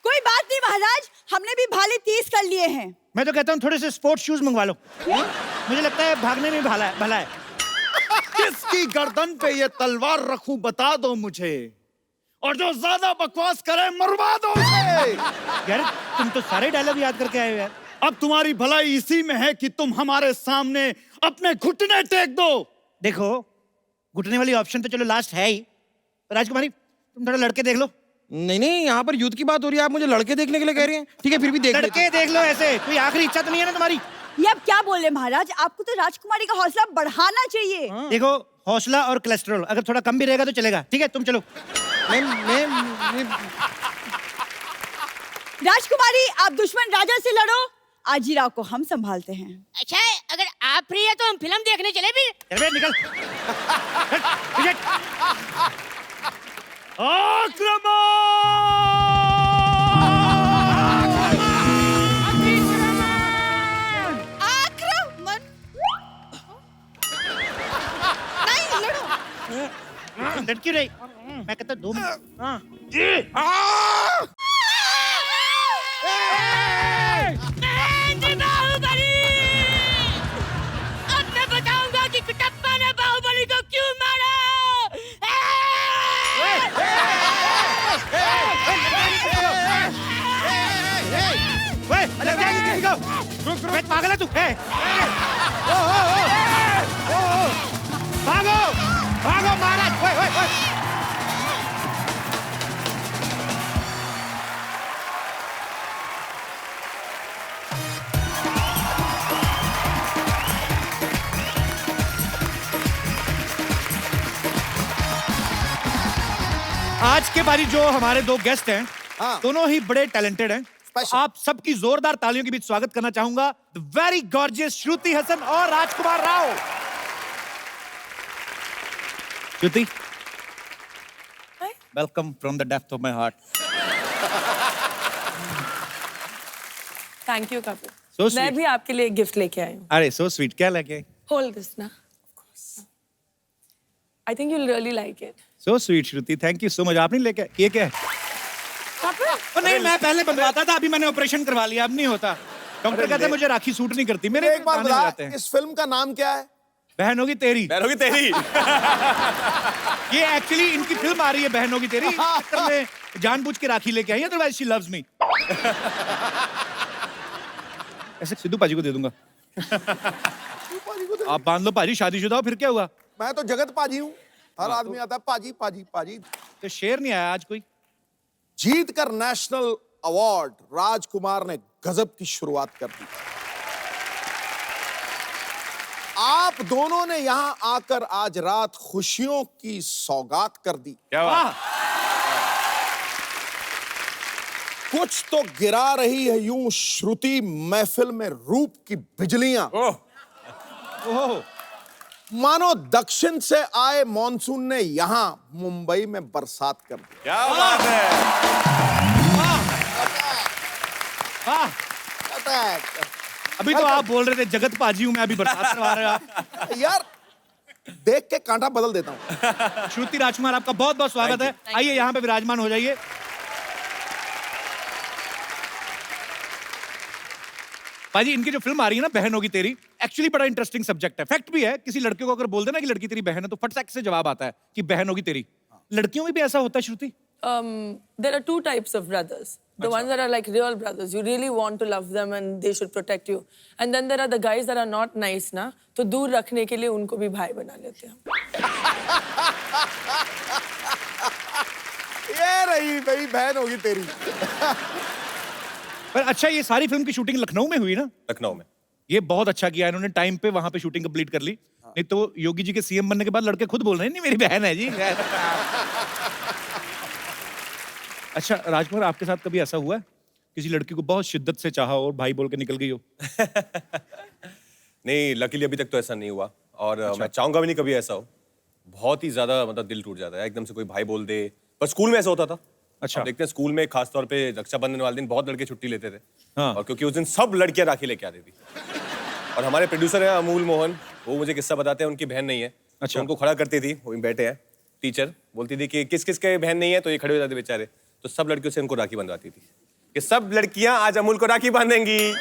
[SPEAKER 2] कोई बात नहीं महाराज, हमने भी भाले तेज कर लिए हैं।
[SPEAKER 3] मैं तो कहता हूँ थोड़े से स्पोर्ट्स शूज मंगवा लो। मुझे लगता है भागने में भला है।
[SPEAKER 5] किसकी गर्दन पे ये तलवार रखूं बता दो मुझे, और जो ज्यादा बकवास करे मरवा दो उसे।
[SPEAKER 3] यार तुम तो सारे डायलॉग याद करके आए हो यार।
[SPEAKER 5] अब तुम्हारी भलाई इसी में है कि तुम हमारे सामने अपने घुटने टेक दो।
[SPEAKER 3] देखो, घुटने वाली ऑप्शन तो चलो लास्ट है ही। राजकुमारी, तुम थोड़ा लड़के देख लो।
[SPEAKER 4] नहीं नहीं, यहाँ पर युद्ध की बात हो रही है, आप मुझे लड़के देखने के लिए कह रहे हैं। ठीक है, फिर भी देख लेते
[SPEAKER 3] लड़के देख लो ऐसे, कोई आखिरी इच्छा तो नहीं है ना तुम्हारी?
[SPEAKER 2] ये आप क्या बोल रहे हैं महाराज? आपको तो राजकुमारी का हौसला बढ़ाना चाहिए।
[SPEAKER 3] देखो, हौसला और कोलेस्ट्रॉल अगर थोड़ा कम भी रहेगा तो चलेगा। ठीक है, तुम चलो।
[SPEAKER 4] मैं
[SPEAKER 2] राजकुमारी, आप दुश्मन राजा से लड़ो, आजीराव को हम संभालते हैं।
[SPEAKER 8] अच्छा, अगर आप फ्री है तो हम फिल्म देखने चले फिर।
[SPEAKER 3] चल बे, निकल।
[SPEAKER 7] आक्रमण। नहीं लड़ो।
[SPEAKER 3] लड़की रही, मैं कहता 2 मिनट। हाँ।
[SPEAKER 8] महेंद्र बाहुबली, अब मैं बताऊंगा कि कटप्पा ने बाहुबली को क्यों मारा।
[SPEAKER 3] ओए, अरे क्या है किसी को? रुक, पागल है तू? भागो, भागो महाराज। ओए, ओए, ओए। आज के बारी जो हमारे 2 गेस्ट हैं, दोनों ही बड़े टैलेंटेड हैं। आप सबकी जोरदार तालियों के बीच स्वागत करना चाहूंगा the very gorgeous Shruti Haasan और Rajkummar Rao. Shruti, welcome from the depth of my heart.
[SPEAKER 9] Thank you Kapil.
[SPEAKER 3] So sweet.
[SPEAKER 9] मैं भी आपके लिए एक गिफ्ट लेके आई हूँ।
[SPEAKER 3] अरे सो स्वीट, क्या लेके आई?
[SPEAKER 9] होल्ड दिस ना। I think you will really like it.
[SPEAKER 3] So sweet Shruti, thank you so much. आपने लेके ये क्या है? नहीं, मैं पहले बनवाता था, अभी मैंने ऑपरेशन करवा लिया, अब नहीं होता। डॉक्टर कहते हैं मुझे राखी सूट नहीं करती। मेरे
[SPEAKER 10] एक बार बता, इस फिल्म का नाम क्या है?
[SPEAKER 3] बहन होगी तेरी।
[SPEAKER 5] बहन होगी तेरी।
[SPEAKER 3] ये एक्चुअली इनकी फिल्म आ रही है बहन होगी तेरी, मैं जानबूझ के राखी लेके आई, अदरवाइज शी लव्स मी। ऐसे सिद्धू पाजी को दे दूंगा। आप बांध लो पाजी, शादीशुदा हो, फिर क्या हुआ?
[SPEAKER 10] मैं तो जगत पाजी हूँ, हर आदमी आता है पाजी पाजी पाजी।
[SPEAKER 3] तो शेर नहीं आया आज कोई?
[SPEAKER 10] जीत कर नेशनल अवार्ड राजकुमार ने गजब की शुरुआत कर दी। आप दोनों ने यहां आकर आज रात खुशियों की सौगात कर दी।
[SPEAKER 5] क्या बात?
[SPEAKER 10] कुछ तो गिरा रही है यूं श्रुति महफिल में रूप की बिजलियां।
[SPEAKER 3] ओह,
[SPEAKER 10] मानो दक्षिण से आए मॉनसून ने यहां मुंबई में बरसात कर दी।
[SPEAKER 5] क्या बात है?
[SPEAKER 3] वाह। अभी तो आप बोल रहे थे जगत पाजी हूं मैं, अभी बरसात करवा रहे हो आप।
[SPEAKER 10] यार देख के कांटा बदल देता हूं।
[SPEAKER 3] श्रुति राजकुमार, आपका बहुत बहुत स्वागत है। आइए यहाँ पे विराजमान हो जाइए। पाजी, इनकी जो फिल्म आ रही है ना बहन होगी तेरी, एक्चुअली बड़ा इंटरेस्टिंग सब्जेक्ट है। फैक्ट भी है, किसी लड़के को अगर बोल देना कि लड़की तेरी बहन है तो फट से जवाब आता है कि बहन होगी तेरी। लड़कियों में भी ऐसा होता है श्रुति?
[SPEAKER 9] There are 2 types of brothers. The ones that are like real brothers. You really want to love them and they should protect you. And then there are the guys that are not nice ना, तो दूर रखने के लिए उनको भी भाई बना लेते हैं।
[SPEAKER 10] ये रही भाई बहन होगी तेरी।
[SPEAKER 3] पर अच्छा, ये सारी फिल्म की शूटिंग लखनऊ में हुई ना?
[SPEAKER 5] लखनऊ में।
[SPEAKER 3] ये बहुत अच्छा किया इन्होंने, टाइम पे वहां पे शूटिंग कंप्लीट कर ली। नहीं तो योगी जी के सीएम बनने के बाद लड़के खुद बोल रहे हैं नहीं मेरी बहन है जी। अच्छा राजकुमार, आपके साथ कभी ऐसा हुआ है किसी लड़की को बहुत शिद्दत से चाहा और भाई बोल के निकल गई हो?
[SPEAKER 5] नहीं, लकीली अभी तक तो ऐसा नहीं हुआ और मैं चाहूंगा भी नहीं कभी ऐसा हो। बहुत ही ज्यादा मतलब दिल टूट जाता है एकदम से कोई भाई बोल दे। पर स्कूल में ऐसा होता था।
[SPEAKER 3] अच्छा।
[SPEAKER 5] देखते हैं स्कूल में खास तौर पे रक्षाबंधन वाले दिन बहुत लड़के छुट्टी लेते थे।
[SPEAKER 3] हाँ।
[SPEAKER 5] और क्योंकि उस दिन सब लड़कियां राखी लेके आती थी और हमारे प्रोड्यूसर हैं अमूल मोहन, वो मुझे किस्सा बताते हैं, उनकी बहन नहीं है।
[SPEAKER 3] अच्छा।
[SPEAKER 5] तो उनको खड़ा करती थी, वो बैठे हैं, टीचर बोलती थी कि किस किस के बहन नहीं है, तो ये खड़े हो जाते बेचारे। तो सब लड़कियों से उनको राखी बंधवाती थी कि सब लड़कियां आज अमूल को राखी बांधेंगी।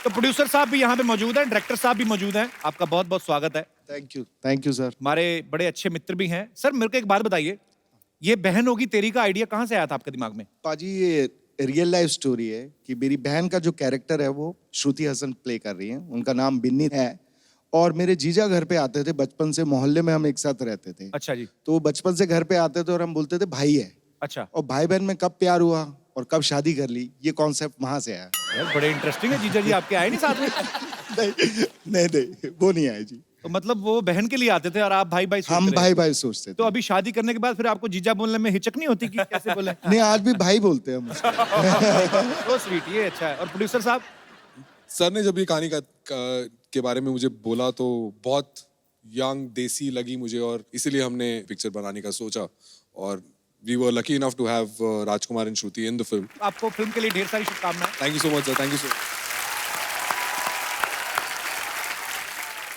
[SPEAKER 3] तो प्रोड्यूसर साहब भी यहाँ पे मौजूद हैं, डायरेक्टर साहब भी मौजूद हैं, आपका बहुत बहुत स्वागत है।
[SPEAKER 10] Thank you sir.
[SPEAKER 3] हमारे बड़े अच्छे मित्र भी हैं। सर मेरे को एक बात बताइए, ये बहन होगी तेरी का आइडिया कहाँ से आया था आपके दिमाग में?
[SPEAKER 11] पाजी, ये रियल लाइफ स्टोरी है कि मेरी बहन का जो कैरेक्टर है वो श्रुति हसन प्ले कर रही है। उनका नाम बिन्नी है और मेरे जीजा घर पे आते थे बचपन से, मोहल्ले में हम एक साथ रहते थे।
[SPEAKER 3] अच्छा जी।
[SPEAKER 11] तो वो बचपन से घर पे आते थे और हम बोलते थे भाई है।
[SPEAKER 3] अच्छा।
[SPEAKER 11] और भाई बहन में कब प्यार हुआ और कब शादी कर ली, ये कॉन्सेप्ट वहां से आया।
[SPEAKER 3] यार बड़े इंटरेस्टिंग है, जीजा जी आपके आए नहीं साथ में?
[SPEAKER 11] नहीं वो नहीं आए जी।
[SPEAKER 3] तो मतलब वो बहन के लिए आते थे और आप भाई भाई सोचते
[SPEAKER 11] हम
[SPEAKER 3] रहे।
[SPEAKER 11] भाई भाई सोचते थे।
[SPEAKER 3] तो अभी शादी करने के बाद फिर आपको जीजा बोलने में हिचक नहीं होती कि कैसे बोले?
[SPEAKER 11] नहीं, आज भी भाई बोलते हैं हम उसको।
[SPEAKER 3] तो स्वीट, ये अच्छा है। और प्रोड्यूसर साहब?
[SPEAKER 12] सर ने जब ये कहानी के बारे में मुझे बोला तो बहुत यंग देसी लगी मुझे, और इसीलिए हमने पिक्चर बनाने का सोचा। और we were lucky enough to have Rajkumar and Shruti in the film.
[SPEAKER 3] आपको फिल्म के लिए ढेर सारी शुभकामनाएं।
[SPEAKER 12] Thank you so much sir, thank you so much.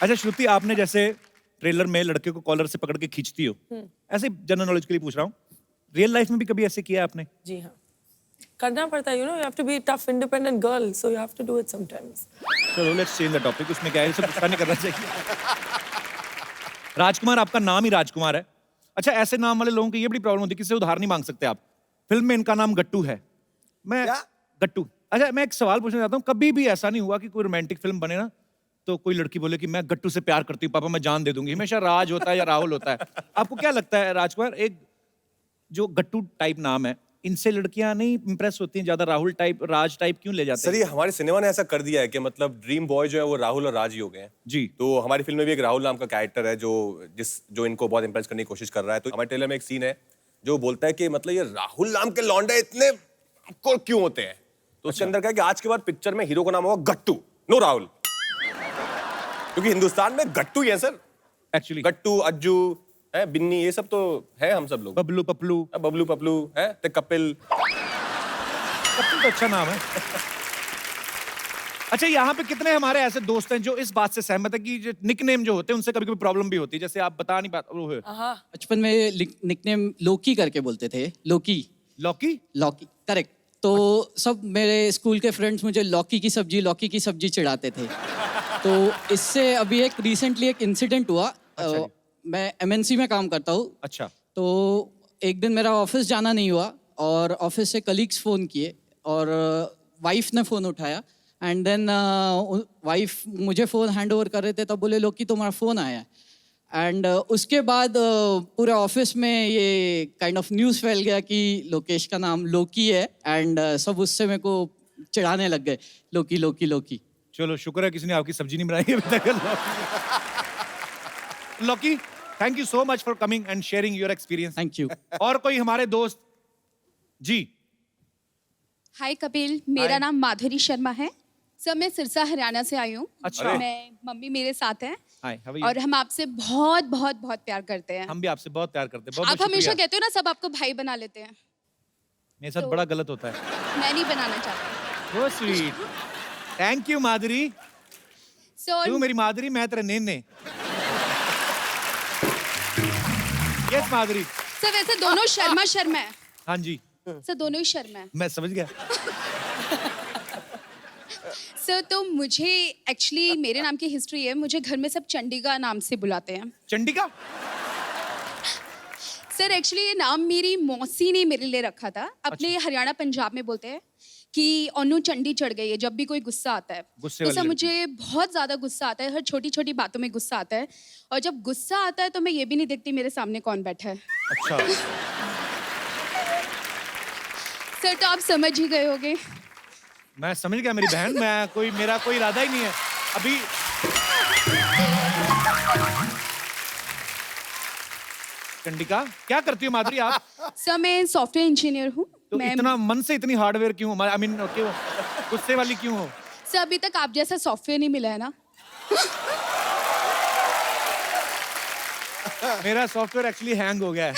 [SPEAKER 3] अच्छा श्रुति, आपने जैसे ट्रेलर में लड़के को कॉलर से पकड़ के खींचती हो, ऐसे जनरल नॉलेज के लिए पूछ रहा हूँ, रियल लाइफ में भी कभी ऐसे किया आपने?
[SPEAKER 9] जी हाँ, करना पड़ता है, you know, you have to be tough independent girl, so you have to do it sometimes.
[SPEAKER 3] चलो लेट्स चेंज द टॉपिक, उसमें क्या है, इसे गुस्सा नहीं करना चाहिए। राजकुमार, आपका नाम ही राजकुमार है। अच्छा, ऐसे नाम वाले लोगों की ये बड़ी प्रॉब्लम होती है, किसी से उधार नहीं मांग सकते आप। फिल्म में इनका नाम गट्टू है। मैं गट्टू। अच्छा, मैं एक सवाल पूछना चाहता हूँ, कभी भी ऐसा नहीं हुआ कि कोई रोमांटिक फिल्म बने ना तो कोई लड़की बोले कि मैं गट्टू से प्यार करती हूँ पापा, मैं जान दे दूंगी? हमेशा राज होता है या राहुल होता है। आपको क्या लगता है राजकुमार, एक जो गट्टू टाइप नाम है, इनसे लड़कियां नहीं इंप्रेस होती हैं ज्यादा? राहुल टाइप, राज टाइप क्यों ले जाते हैं?
[SPEAKER 5] सर, ये हमारे सिनेमा ने ऐसा कर दिया है कि मतलब ड्रीम बॉय जो है वो राहुल और राज ही हो गए हैं
[SPEAKER 3] जी।
[SPEAKER 5] तो हमारी फिल्म में भी एक राहुल नाम का कैरेक्टर है जो इनको बहुत इंप्रेस करने की कोशिश कर रहा है। तो हमारे ट्रेलर में एक सीन है जो बोलता है कि मतलब ये राहुल नाम के लौंडे इतने क्यों होते हैं। तो उसके अंदर क्या है कि आज के बाद पिक्चर में हीरो का नाम होगा गट्टू, नो राहुल, क्योंकि हिंदुस्तान में गट्टू ही है सर।
[SPEAKER 3] एक्चुअली
[SPEAKER 5] गट्टू, अज्जू है, बिन्नी, ये सब तो है हम सब लोग।
[SPEAKER 3] बबलू पपलू,
[SPEAKER 5] बबलू पपलू है, ते कपिल।
[SPEAKER 3] कपिल तो अच्छा नाम है। अच्छा, यहाँ पे कितने हमारे ऐसे दोस्त हैं जो इस बात से सहमत है कि जो निकनेम जो होते हैं उनसे कभी कभी प्रॉब्लम भी होती है, जैसे आप बता नहीं पाते?
[SPEAKER 13] बचपन में निकनेम लोकी करके बोलते थे। लोकी,
[SPEAKER 3] लौकी,
[SPEAKER 13] लौकी, करेक्ट। तो सब मेरे स्कूल के फ्रेंड्स मुझे लौकी की सब्जी चिढ़ाते थे। तो इससे अभी एक रिसेंटली एक इंसिडेंट हुआ।
[SPEAKER 3] अच्छा
[SPEAKER 13] मैं एमएनसी में काम करता हूँ।
[SPEAKER 3] अच्छा।
[SPEAKER 13] तो एक दिन मेरा ऑफिस जाना नहीं हुआ और ऑफिस से कलीग्स फ़ोन किए और वाइफ ने फ़ोन उठाया एंड देन वाइफ मुझे फ़ोन हैंड ओवर कर रहे थे, तब बोले लोकी तुम्हारा फ़ोन आया है। एंड उसके बाद पूरे ऑफिस में ये काइंड ऑफ न्यूज़ फैल गया कि लोकेश का नाम लोकी है एंड सब उससे मेरे को चिढ़ाने लग गए, लोकी लोकी लोकी।
[SPEAKER 3] चलो शुक्र है किसी ने आपकी सब्जी नहीं बनाई अभी तक। लौकी, thank you so much for coming and sharing your experience.
[SPEAKER 13] Thank you.
[SPEAKER 3] और कोई हमारे दोस्त? जी।
[SPEAKER 14] हाय कपिल, मेरा नाम माधुरी शर्मा है। सर, मैं सिरसा हरियाणा से आई हूँ।
[SPEAKER 3] अच्छा।
[SPEAKER 14] मैं, मम्मी मेरे साथ हैं।
[SPEAKER 3] हाय, हाउ आर यू?
[SPEAKER 14] और हम आपसे बहुत बहुत बहुत प्यार करते हैं।
[SPEAKER 3] हम भी आपसे बहुत प्यार करते हैं। बहुत
[SPEAKER 14] आप हमेशा कहते हो ना सब आपको भाई बना लेते हैं।
[SPEAKER 3] मेरे साथ बड़ा गलत होता है।
[SPEAKER 14] मैं नहीं बनाना चाहती।
[SPEAKER 3] So sweet. थैंक यू माधुरी। तू मेरी माधुरी, मैं तेरा नेने। यस माधुरी।
[SPEAKER 14] सर, वैसे दोनों शर्मा है।
[SPEAKER 3] हाँ जी।
[SPEAKER 14] सर, दोनों ही शर्मा है।
[SPEAKER 3] मैं समझ गया।
[SPEAKER 14] सर, तो मुझे एक्चुअली मेरे नाम की हिस्ट्री है। मुझे घर में सब चंडिका नाम से बुलाते हैं।
[SPEAKER 3] चंडिका?
[SPEAKER 14] सर, एक्चुअली ये नाम मेरी मौसी ने मेरे लिए रखा था। अपने हरियाणा पंजाब में बोलते हैं कि ओनू चंडी चढ़ गई है जब भी कोई गुस्सा आता है। तो सर, मुझे बहुत ज़्यादा गुस्सा आता है, हर छोटी छोटी बातों में गुस्सा आता है। और जब गुस्सा आता है तो मैं ये भी नहीं देखती मेरे सामने कौन बैठा है।
[SPEAKER 3] अच्छा।
[SPEAKER 14] सर, तो आप समझ ही गए होगे।
[SPEAKER 3] मैं समझ गया मेरी बहन, मेरा कोई इरादा ही नहीं है अभी। चंडिका, क्या करती हो माधुरी आप?
[SPEAKER 14] सर, मैं सॉफ्टवेयर इंजीनियर हूँ।
[SPEAKER 3] तो इतना मन से इतनी हार्डवेयर क्यों? आई मीन क्यों गुस्से वाली क्यों हो?
[SPEAKER 14] सर, अभी तक आप जैसा सॉफ्टवेयर नहीं मिला है ना।
[SPEAKER 3] मेरा सॉफ्टवेयर एक्चुअली हैंग हो गया है।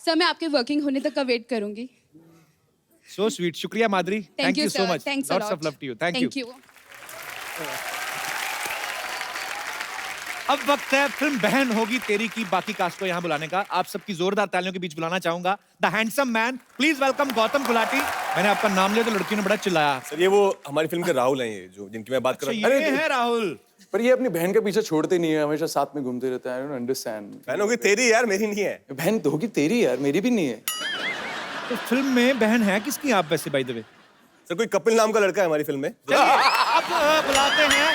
[SPEAKER 14] सर, मैं आपके वर्किंग होने तक का वेट करूंगी।
[SPEAKER 3] So sweet. शुक्रिया Madhuri. Thank you so much. Lots of love to you. Thank you. अब वक्त है फिल्म बहन होगी तेरी की बाकी कास्ट को यहाँ बुलाने का। आप सबकी जोरदार तालियों के बीच बुलाना चाहूंगा the handsome man. Please welcome Gautam Gulati. मैंने आपका नाम लिया तो लड़कियों ने बड़ा चिल्लाया।
[SPEAKER 5] सर, ये वो हमारी फिल्म के राहुल हैं, ये जो जिनकी मैं बात कर रहा हूँ।
[SPEAKER 3] ये है राहुल।
[SPEAKER 15] पर ये अपनी बहन के पीछे छोड़ते नहीं है, हमेशा साथ में घूमते रहते हैं। I don't understand.
[SPEAKER 5] बहन होगी तेरी यार, मेरी नहीं है।
[SPEAKER 15] बहन तो होगी तेरी यार, मेरी भी नहीं है।
[SPEAKER 3] तो फिल्म में बहन है किसकी आप वैसे बाय द वे?
[SPEAKER 5] सर कोई कपिल नाम का लड़का है हमारी फिल्म में।
[SPEAKER 3] अब बुलाते हैं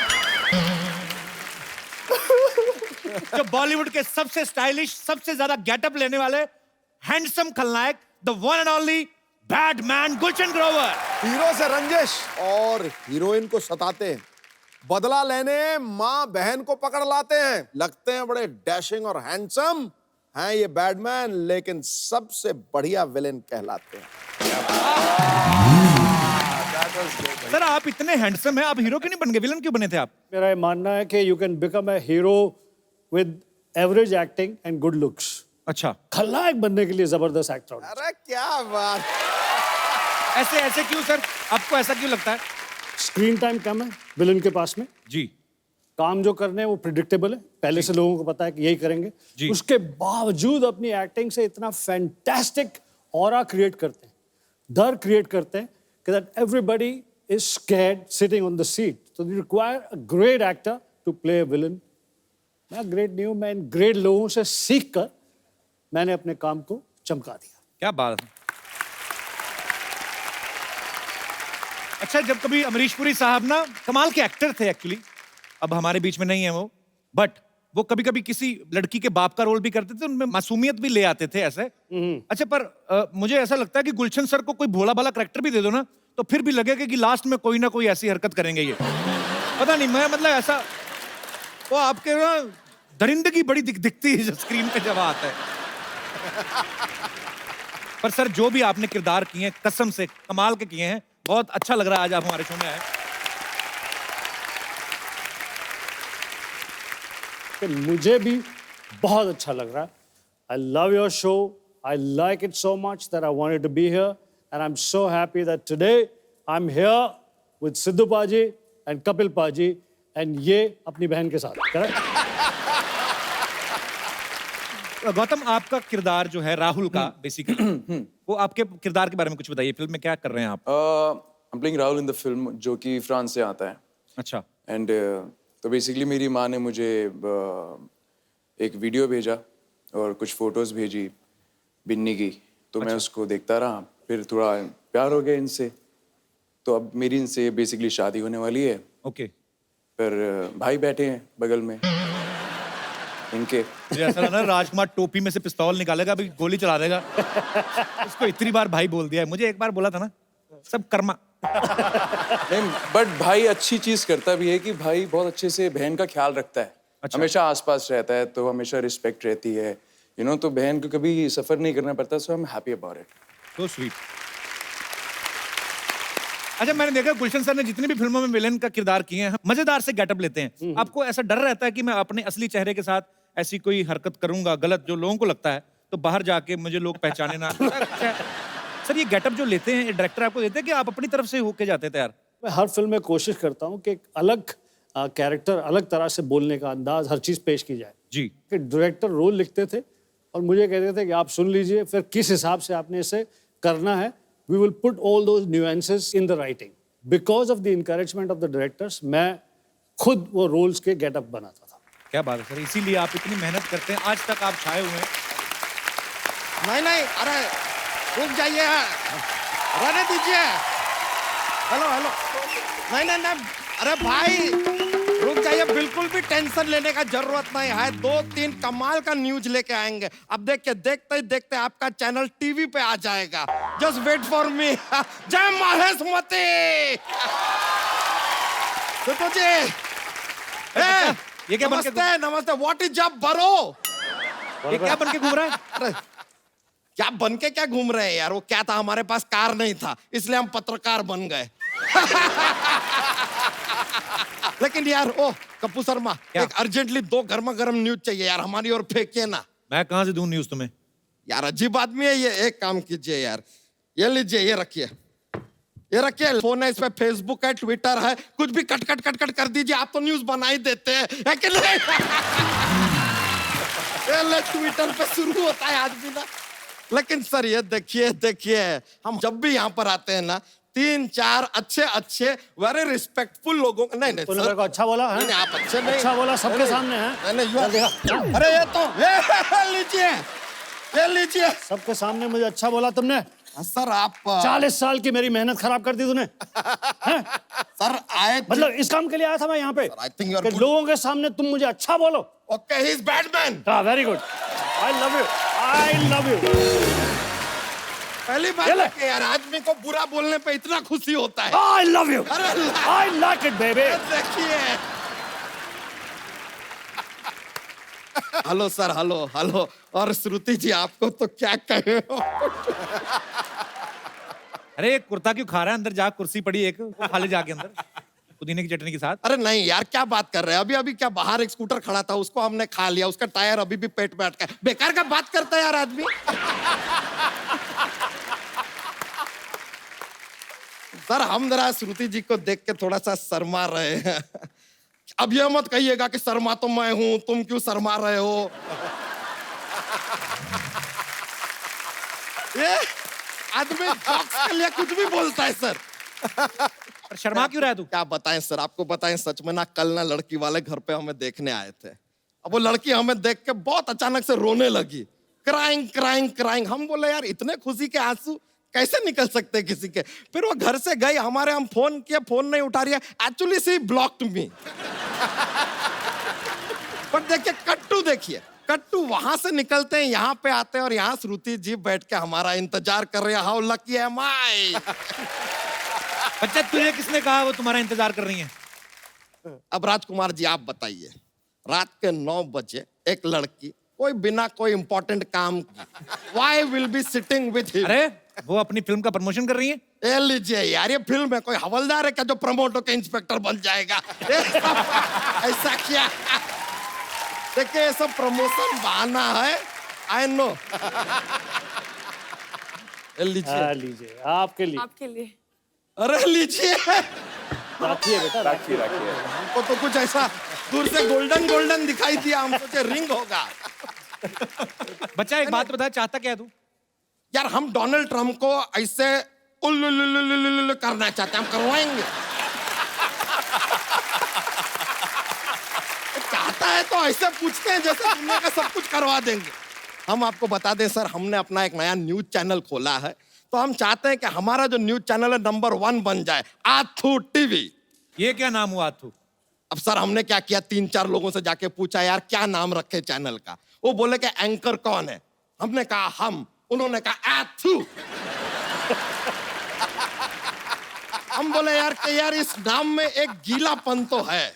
[SPEAKER 3] जो बॉलीवुड के सबसे स्टाइलिश, सबसे ज्यादा गेटअप लेने वाले हैंडसम खलनायक, the one and only badman Gulshan Grover.
[SPEAKER 10] Hero से रंजिश और हीरोइन को सताते हैं, बदला लेने माँ बहन को पकड़ लाते हैं, लगते हैं बड़े डैशिंग और हैंडसम हैं ये बैडमैन, लेकिन सबसे बढ़िया विलेन कहलाते हैं।
[SPEAKER 3] सर आप इतने हैंडसम हैं, आप हीरो क्यों नहीं बन गए, विलन क्यों बने थे आप?
[SPEAKER 16] मेरा ये मानना है कि you can become a hero with average acting and good looks.
[SPEAKER 3] अच्छा,
[SPEAKER 16] खलनायक बनने के लिए जबरदस्त एक्टर।
[SPEAKER 10] अरे क्या बात,
[SPEAKER 3] ऐसे ऐसे क्यों सर, आपको ऐसा क्यों लगता है?
[SPEAKER 16] स्क्रीन टाइम कम है विलन के पास में
[SPEAKER 3] जी,
[SPEAKER 16] काम जो करने हैं वो प्रिडिक्टेबल है, पहले से लोगों को पता है कि यही करेंगे
[SPEAKER 3] जी।
[SPEAKER 16] उसके बावजूद अपनी एक्टिंग से इतना फैंटास्टिक ऑरा क्रिएट करते हैं, डर क्रिएट करते हैं कि that everybody is scared sitting on the seat. So they require a great actor to play a villain. मैं ग्रेट नहीं हूं, मैं इन ग्रेट लोगों से सीख कर मैंने अपने काम को चमका दिया।
[SPEAKER 3] क्या बात है। अच्छा, जब कभी अमरीश पुरी साहब ना कमाल के एक्टर थे एक्चुअली, अब हमारे बीच में नहीं है वो, बट वो कभी कभी किसी लड़की के बाप का रोल भी करते थे, उनमें मासूमियत भी ले आते थे ऐसे। अच्छा, पर मुझे ऐसा लगता है कि गुलशन सर को कोई भोला भाला करैक्टर भी दे दो ना, तो फिर भी लगेगा कि लास्ट में कोई ना कोई ऐसी हरकत करेंगे ये। पता नहीं, मैं मतलब ऐसा, वो आपके ना दरिंदगी बड़ी दिखती है स्क्रीन पे जब आता है। पर सर जो भी आपने किरदार किए हैं कसम से कमाल के किए हैं, बहुत अच्छा लग रहा है आज आप हमारे शो में आए।
[SPEAKER 16] मुझे भी बहुत अच्छा लग रहा है। I love your show. I like it so much that I wanted to be here, and I'm so happy that today I'm here with Sidhu Paji and Kapil Paji, and ये अपनी बहन के साथ, correct?
[SPEAKER 3] गौतम, आपका किरदार जो है राहुल का बेसिकली, वो आपके किरदार के बारे में कुछ बताइए, फिल्म में क्या कर रहे हैं आप?
[SPEAKER 15] I'm playing Rahul in the film, जो कि फ्रांस से आता है।
[SPEAKER 3] अच्छा।
[SPEAKER 15] एंड तो बेसिकली मेरी माँ ने मुझे एक वीडियो भेजा और कुछ फोटोज भेजी बिन्नी की, तो मैं उसको देखता रहा, फिर थोड़ा प्यार हो गया इनसे, तो अब मेरी इनसे बेसिकली शादी होने वाली है।
[SPEAKER 3] ओके।
[SPEAKER 15] पर भाई बैठे हैं बगल में इनके।
[SPEAKER 3] मुझे ऐसा लगा राजकुमार टोपी में से पिस्तौल निकालेगा, अभी गोली चला देगा। इसको इतनी बार भाई बोल दिया है, मुझे एक बार बोला था ना, सब कर्मा।
[SPEAKER 15] नहीं, बट भाई अच्छी चीज करता भी है कि भाई बहुत अच्छे से बहन का ख्याल रखता है। अच्छा। हमेशा आसपास रहता है, तो हमेशा रिस्पेक्ट रहती है, यू नो, तो बहन को कभी सफर नहीं करना पड़ता। So I am happy about it.
[SPEAKER 3] So sweet. अच्छा, मैंने देखा गुलशन सर ने जितनी भी फिल्मों में विलेन का किरदार किए हैं, मजेदार से गेटअप लेते हैं। आपको ऐसा डर रहता है कि मैं अपने असली चेहरे के साथ ऐसी कोई हरकत करूंगा गलत जो लोगों को लगता है, तो बाहर जाके मुझे लोग पहचाने ना? सर ये गेटअप जो लेते हैं डायरेक्टर आपको देते हैं कि आप अपनी तरफ से होके जाते हैं तैयार?
[SPEAKER 16] मैं हर फिल्म में कोशिश करता हूँ कि एक अलग कैरेक्टर, अलग तरह से बोलने का अंदाज, हर चीज़ पेश की जाए
[SPEAKER 3] जी।
[SPEAKER 16] कि डायरेक्टर रोल लिखते थे और मुझे कहते थे कि आप सुन लीजिए, फिर किस हिसाब से आपने इसे करना है। We will put all those nuances in the writing. Because of the encouragement of the directors मैं खुद वो रोल्स के गेटअप बनाता था।
[SPEAKER 3] क्या बात है सर, इसीलिए आप इतनी मेहनत करते हैं, आज तक आप छाए हुए हैं।
[SPEAKER 4] नहीं, अरे रुक जाइए, रहने दीजिए। हेलो, नहीं, अरे भाई रुक जाइए, बिल्कुल भी टेंशन लेने का जरूरत नहीं है। 2-3 कमाल का न्यूज लेके आएंगे। अब देखिए, देखते ही देखते आपका चैनल टीवी पे आ जाएगा। Just wait for me. जय महेशमती। सिद्धू जी,
[SPEAKER 3] ये क्या
[SPEAKER 4] नमस्ते, नमस्ते। व्हाट इज जब बरो?
[SPEAKER 3] ये क्या बन के घूम रहा है?
[SPEAKER 4] अरे क्या बन के क्या घूम रहे हैं यार? वो क्या था, हमारे पास कार नहीं था, इसलिए हम पत्रकार बन गए। लेकिन यार, ओ कप्पू शर्मा, एक अर्जेंटली 2 गर्मा गर्म न्यूज चाहिए यार, हमारी ओर फेंकिए ना।
[SPEAKER 3] मैं कहां से दूं न्यूज तुम्हें?
[SPEAKER 4] यार अजीब आदमी है ये। एक काम कीजिए यार, ये लीजिए, ये रखिए, ये रखिए। फोन है, इस पे फेसबुक है, ट्विटर है, कुछ भी कट कर दीजिए, आप तो न्यूज बना ही देते हैं, है कि नहीं? ट्विटर पे शुरू होता है आज भी ना। लेकिन सर ये देखिए, हम जब भी यहाँ पर आते हैं ना, 3-4 अच्छे वेरी रिस्पेक्टफुल लोगों को, नहीं
[SPEAKER 16] सर को अच्छा बोला है?
[SPEAKER 4] नहीं, आप अच्छे नहीं,
[SPEAKER 16] अच्छा बोला सबके सामने है।
[SPEAKER 4] अरे ये तो लीजिए, ये लीजिए।
[SPEAKER 16] सबके सामने मुझे अच्छा बोला तुमने।
[SPEAKER 4] सर आप
[SPEAKER 16] 40 साल की मेरी मेहनत खराब कर दी तूने।
[SPEAKER 4] सर आए
[SPEAKER 16] मतलब इस काम के लिए आया था मैं यहाँ पे
[SPEAKER 4] आई थिंक
[SPEAKER 16] कि लोगों के सामने तुम मुझे अच्छा बोलो।
[SPEAKER 4] Okay he is Batman.
[SPEAKER 16] हाँ very good, I love you, I love you.
[SPEAKER 4] पहली बात है कि यार आदमी को बुरा बोलने पे इतना खुशी होता है।
[SPEAKER 16] आई लव यू,
[SPEAKER 4] अरे
[SPEAKER 16] आई लाइक इट बेबी।
[SPEAKER 4] देखिए हेलो सर, हेलो हेलो। और श्रुति जी आपको तो क्या कहे।
[SPEAKER 3] अरे कुर्ता क्यों खा रहा है? अंदर जा, कुर्सी पड़ी एक, वो खा ले जाके अंदर पुदीने की चटनी के साथ।
[SPEAKER 4] अरे नहीं यार, क्या बात कर रहे हैं? अभी अभी क्या बाहर एक स्कूटर खड़ा था, उसको हमने खा लिया, उसका टायर अभी भी पेट में अटका है। बेकार का बात करता है यार आदमी। सर हम जरा श्रुति जी को देख के थोड़ा सा शर्मा रहे हैं। अब ये मत कहिएगा कि शर्मा तो मैं हूं, तुम क्यों शर्मा रहे हो। ये आदमी जॉक्स के लिए कुछ भी बोलता है सर।
[SPEAKER 3] पर शर्मा क्यों रहा है तू?
[SPEAKER 4] क्या बताएं सर, आपको बताएं सच में ना, कल ना लड़की वाले घर पे हमें देखने आए थे। अब वो लड़की हमें देख के बहुत अचानक से रोने लगी, क्राइंग क्राइंग क्राइंग। हम बोले यार इतने खुशी के आंसू कैसे निकल सकते हैं किसी के। फिर वो घर से गई, हमारे हम फोन किए, फोन नहीं उठा रही है। एक्चुअली सी ब्लॉक्ड मी। पर देखिए कट्टू, देखिए कट्टू वहां से निकलते हैं, यहाँ पे आते हैं और यहाँ श्रुति जी बैठ के हमारा इंतजार कर रही है। हाउ लकी एम आई।
[SPEAKER 3] बच्चा तुझे किसने कहा वो तुम्हारा इंतजार कर रही है?
[SPEAKER 4] अब राजकुमार जी आप बताइए, रात के 9 बजे एक लड़की कोई बिना कोई इंपॉर्टेंट काम why will be sitting with him?
[SPEAKER 3] अरे वो अपनी फिल्म का प्रमोशन कर रही है।
[SPEAKER 4] ए लीजिए यार, ये फिल्म है, कोई हवलदार है क्या जो प्रमोट होकर इंस्पेक्टर बन जाएगा? ऐसा क्या? देखिए ये सब प्रमोशन बहाना है, आई नो। लीजिए
[SPEAKER 16] लीजिए आपके लिए।
[SPEAKER 9] आपके लिए।
[SPEAKER 4] अरे लीजिए,
[SPEAKER 16] राखिए बेटा,
[SPEAKER 5] राखिए राखिए।
[SPEAKER 4] हमको तो कुछ ऐसा दूर से गोल्डन गोल्डन दिखाई दिया, हम सोचे रिंग होगा।
[SPEAKER 3] बच्चा एक बात बता, चाहता क्या है तू?
[SPEAKER 4] यार हम डोनाल्ड ट्रम्प को ऐसे उल्लुल्लुल्लुल्लुल्लुल्लु करना चाहते हैं, हम करवाएंगे। चाहता है तो ऐसे पूछते हैं जैसे दुनिया का सब कुछ करवा देंगे। हम आपको बता दें सर, हमने अपना एक नया न्यूज चैनल खोला है, तो हम चाहते हैं कि हमारा जो न्यूज चैनल है नंबर 1 बन जाए, आथू टीवी।
[SPEAKER 3] ये क्या नाम हुआ आथू?
[SPEAKER 4] अब सर हमने क्या किया, 3-4 लोगों से जाके पूछा यार क्या नाम रखे चैनल का। वो बोले कि एंकर कौन है? हमने कहा हम, उन्होंने कहा आथू। हम बोले यार कि यार इस नाम में एक गीलापन तो है।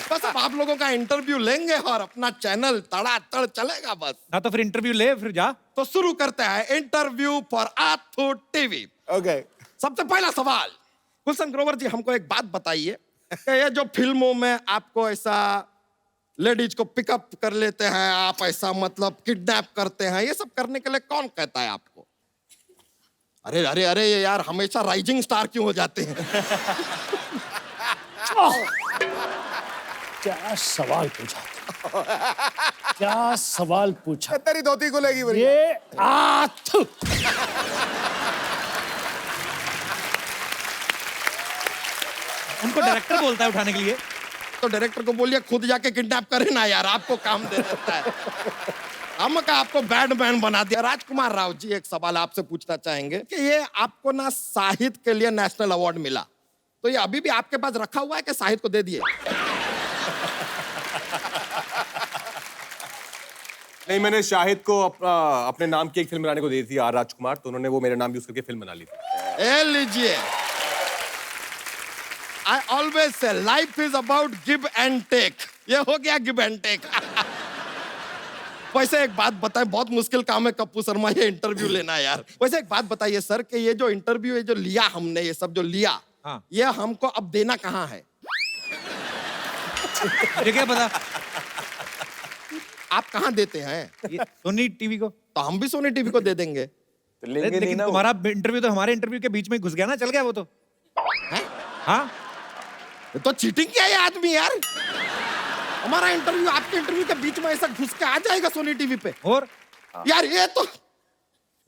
[SPEAKER 4] बस अब आप लोगों का इंटरव्यू लेंगे और अपना चैनल तड़ातड़ चलेगा बस।
[SPEAKER 3] ना तो फिर इंटरव्यू ले, फिर जा।
[SPEAKER 4] तो शुरू करते हैं इंटरव्यू फॉर आथू टीवी।
[SPEAKER 10] ओके।
[SPEAKER 4] सबसे पहला सवाल, गुलशन ग्रोवर जी हमको एक बात बताइए कि ये जो फिल्मों में आपको ऐसा लेडीज को पिकअप कर लेते हैं, आप ऐसा मतलब किडनैप करते हैं, ये सब करने के लिए कौन कहता है आपको? अरे अरे अरे ये यार हमेशा राइजिंग स्टार क्यों हो जाते हैं?
[SPEAKER 16] क्या सवाल पूछा, क्या सवाल पूछा?
[SPEAKER 10] तेरी धोती को लेगी बड़ी।
[SPEAKER 16] ये आथू।
[SPEAKER 3] उनको डायरेक्टर बोलता है उठाने के लिए।
[SPEAKER 4] तो डायरेक्टर को बोलिए खुद जाके किडनैप करे ना यार, आपको काम दे देता है। हम का आपको बैडमैन बना दिया। राजकुमार राव जी एक सवाल आपसे पूछना चाहेंगे कि ये आपको ना साहित्य के लिए नेशनल अवार्ड मिला, तो ये अभी भी आपके पास रखा हुआ है कि साहित्य को दे दिए?
[SPEAKER 5] नहीं, मैंने शाहिद को अपने नाम की एक फिल्म बनाने को दी थी, आर राजकुमार, तो उन्होंने वो मेरा नाम यूज करके फिल्म बना ली थी।
[SPEAKER 4] ए लीजिए, I always say life is about give and take. ये हो गया give and take. वैसे एक बात बताएं, बहुत मुश्किल काम है कप्पू शर्मा ये इंटरव्यू लेना यार। वैसे एक बात बताइए सर कि ये जो इंटरव्यू है जो लिया हमने, ये सब जो लिया,
[SPEAKER 3] हाँ।
[SPEAKER 4] ये हमको अब देना कहाँ है?
[SPEAKER 3] ये क्या पता?
[SPEAKER 4] आप कहाँ देते हैं?
[SPEAKER 3] सोनी टीवी को।
[SPEAKER 4] तो हम भी सोनी टीवी को दे देंगे।
[SPEAKER 15] तो लेंगे नहीं
[SPEAKER 3] लेकिन
[SPEAKER 15] ना वो।
[SPEAKER 3] तुम्हारा इंटरव्यू तो हमारे इंटरव्यू के बीच में घुस गया ना, चल गया वो तो। हाँ
[SPEAKER 4] तो चीटिंग किया ये आदमी यार। हमारा इंटरव्यू आपके इंटरव्यू के बीच में ऐसा घुस के आ जाएगा सोनी टीवी पे?
[SPEAKER 3] और
[SPEAKER 4] यार ये तो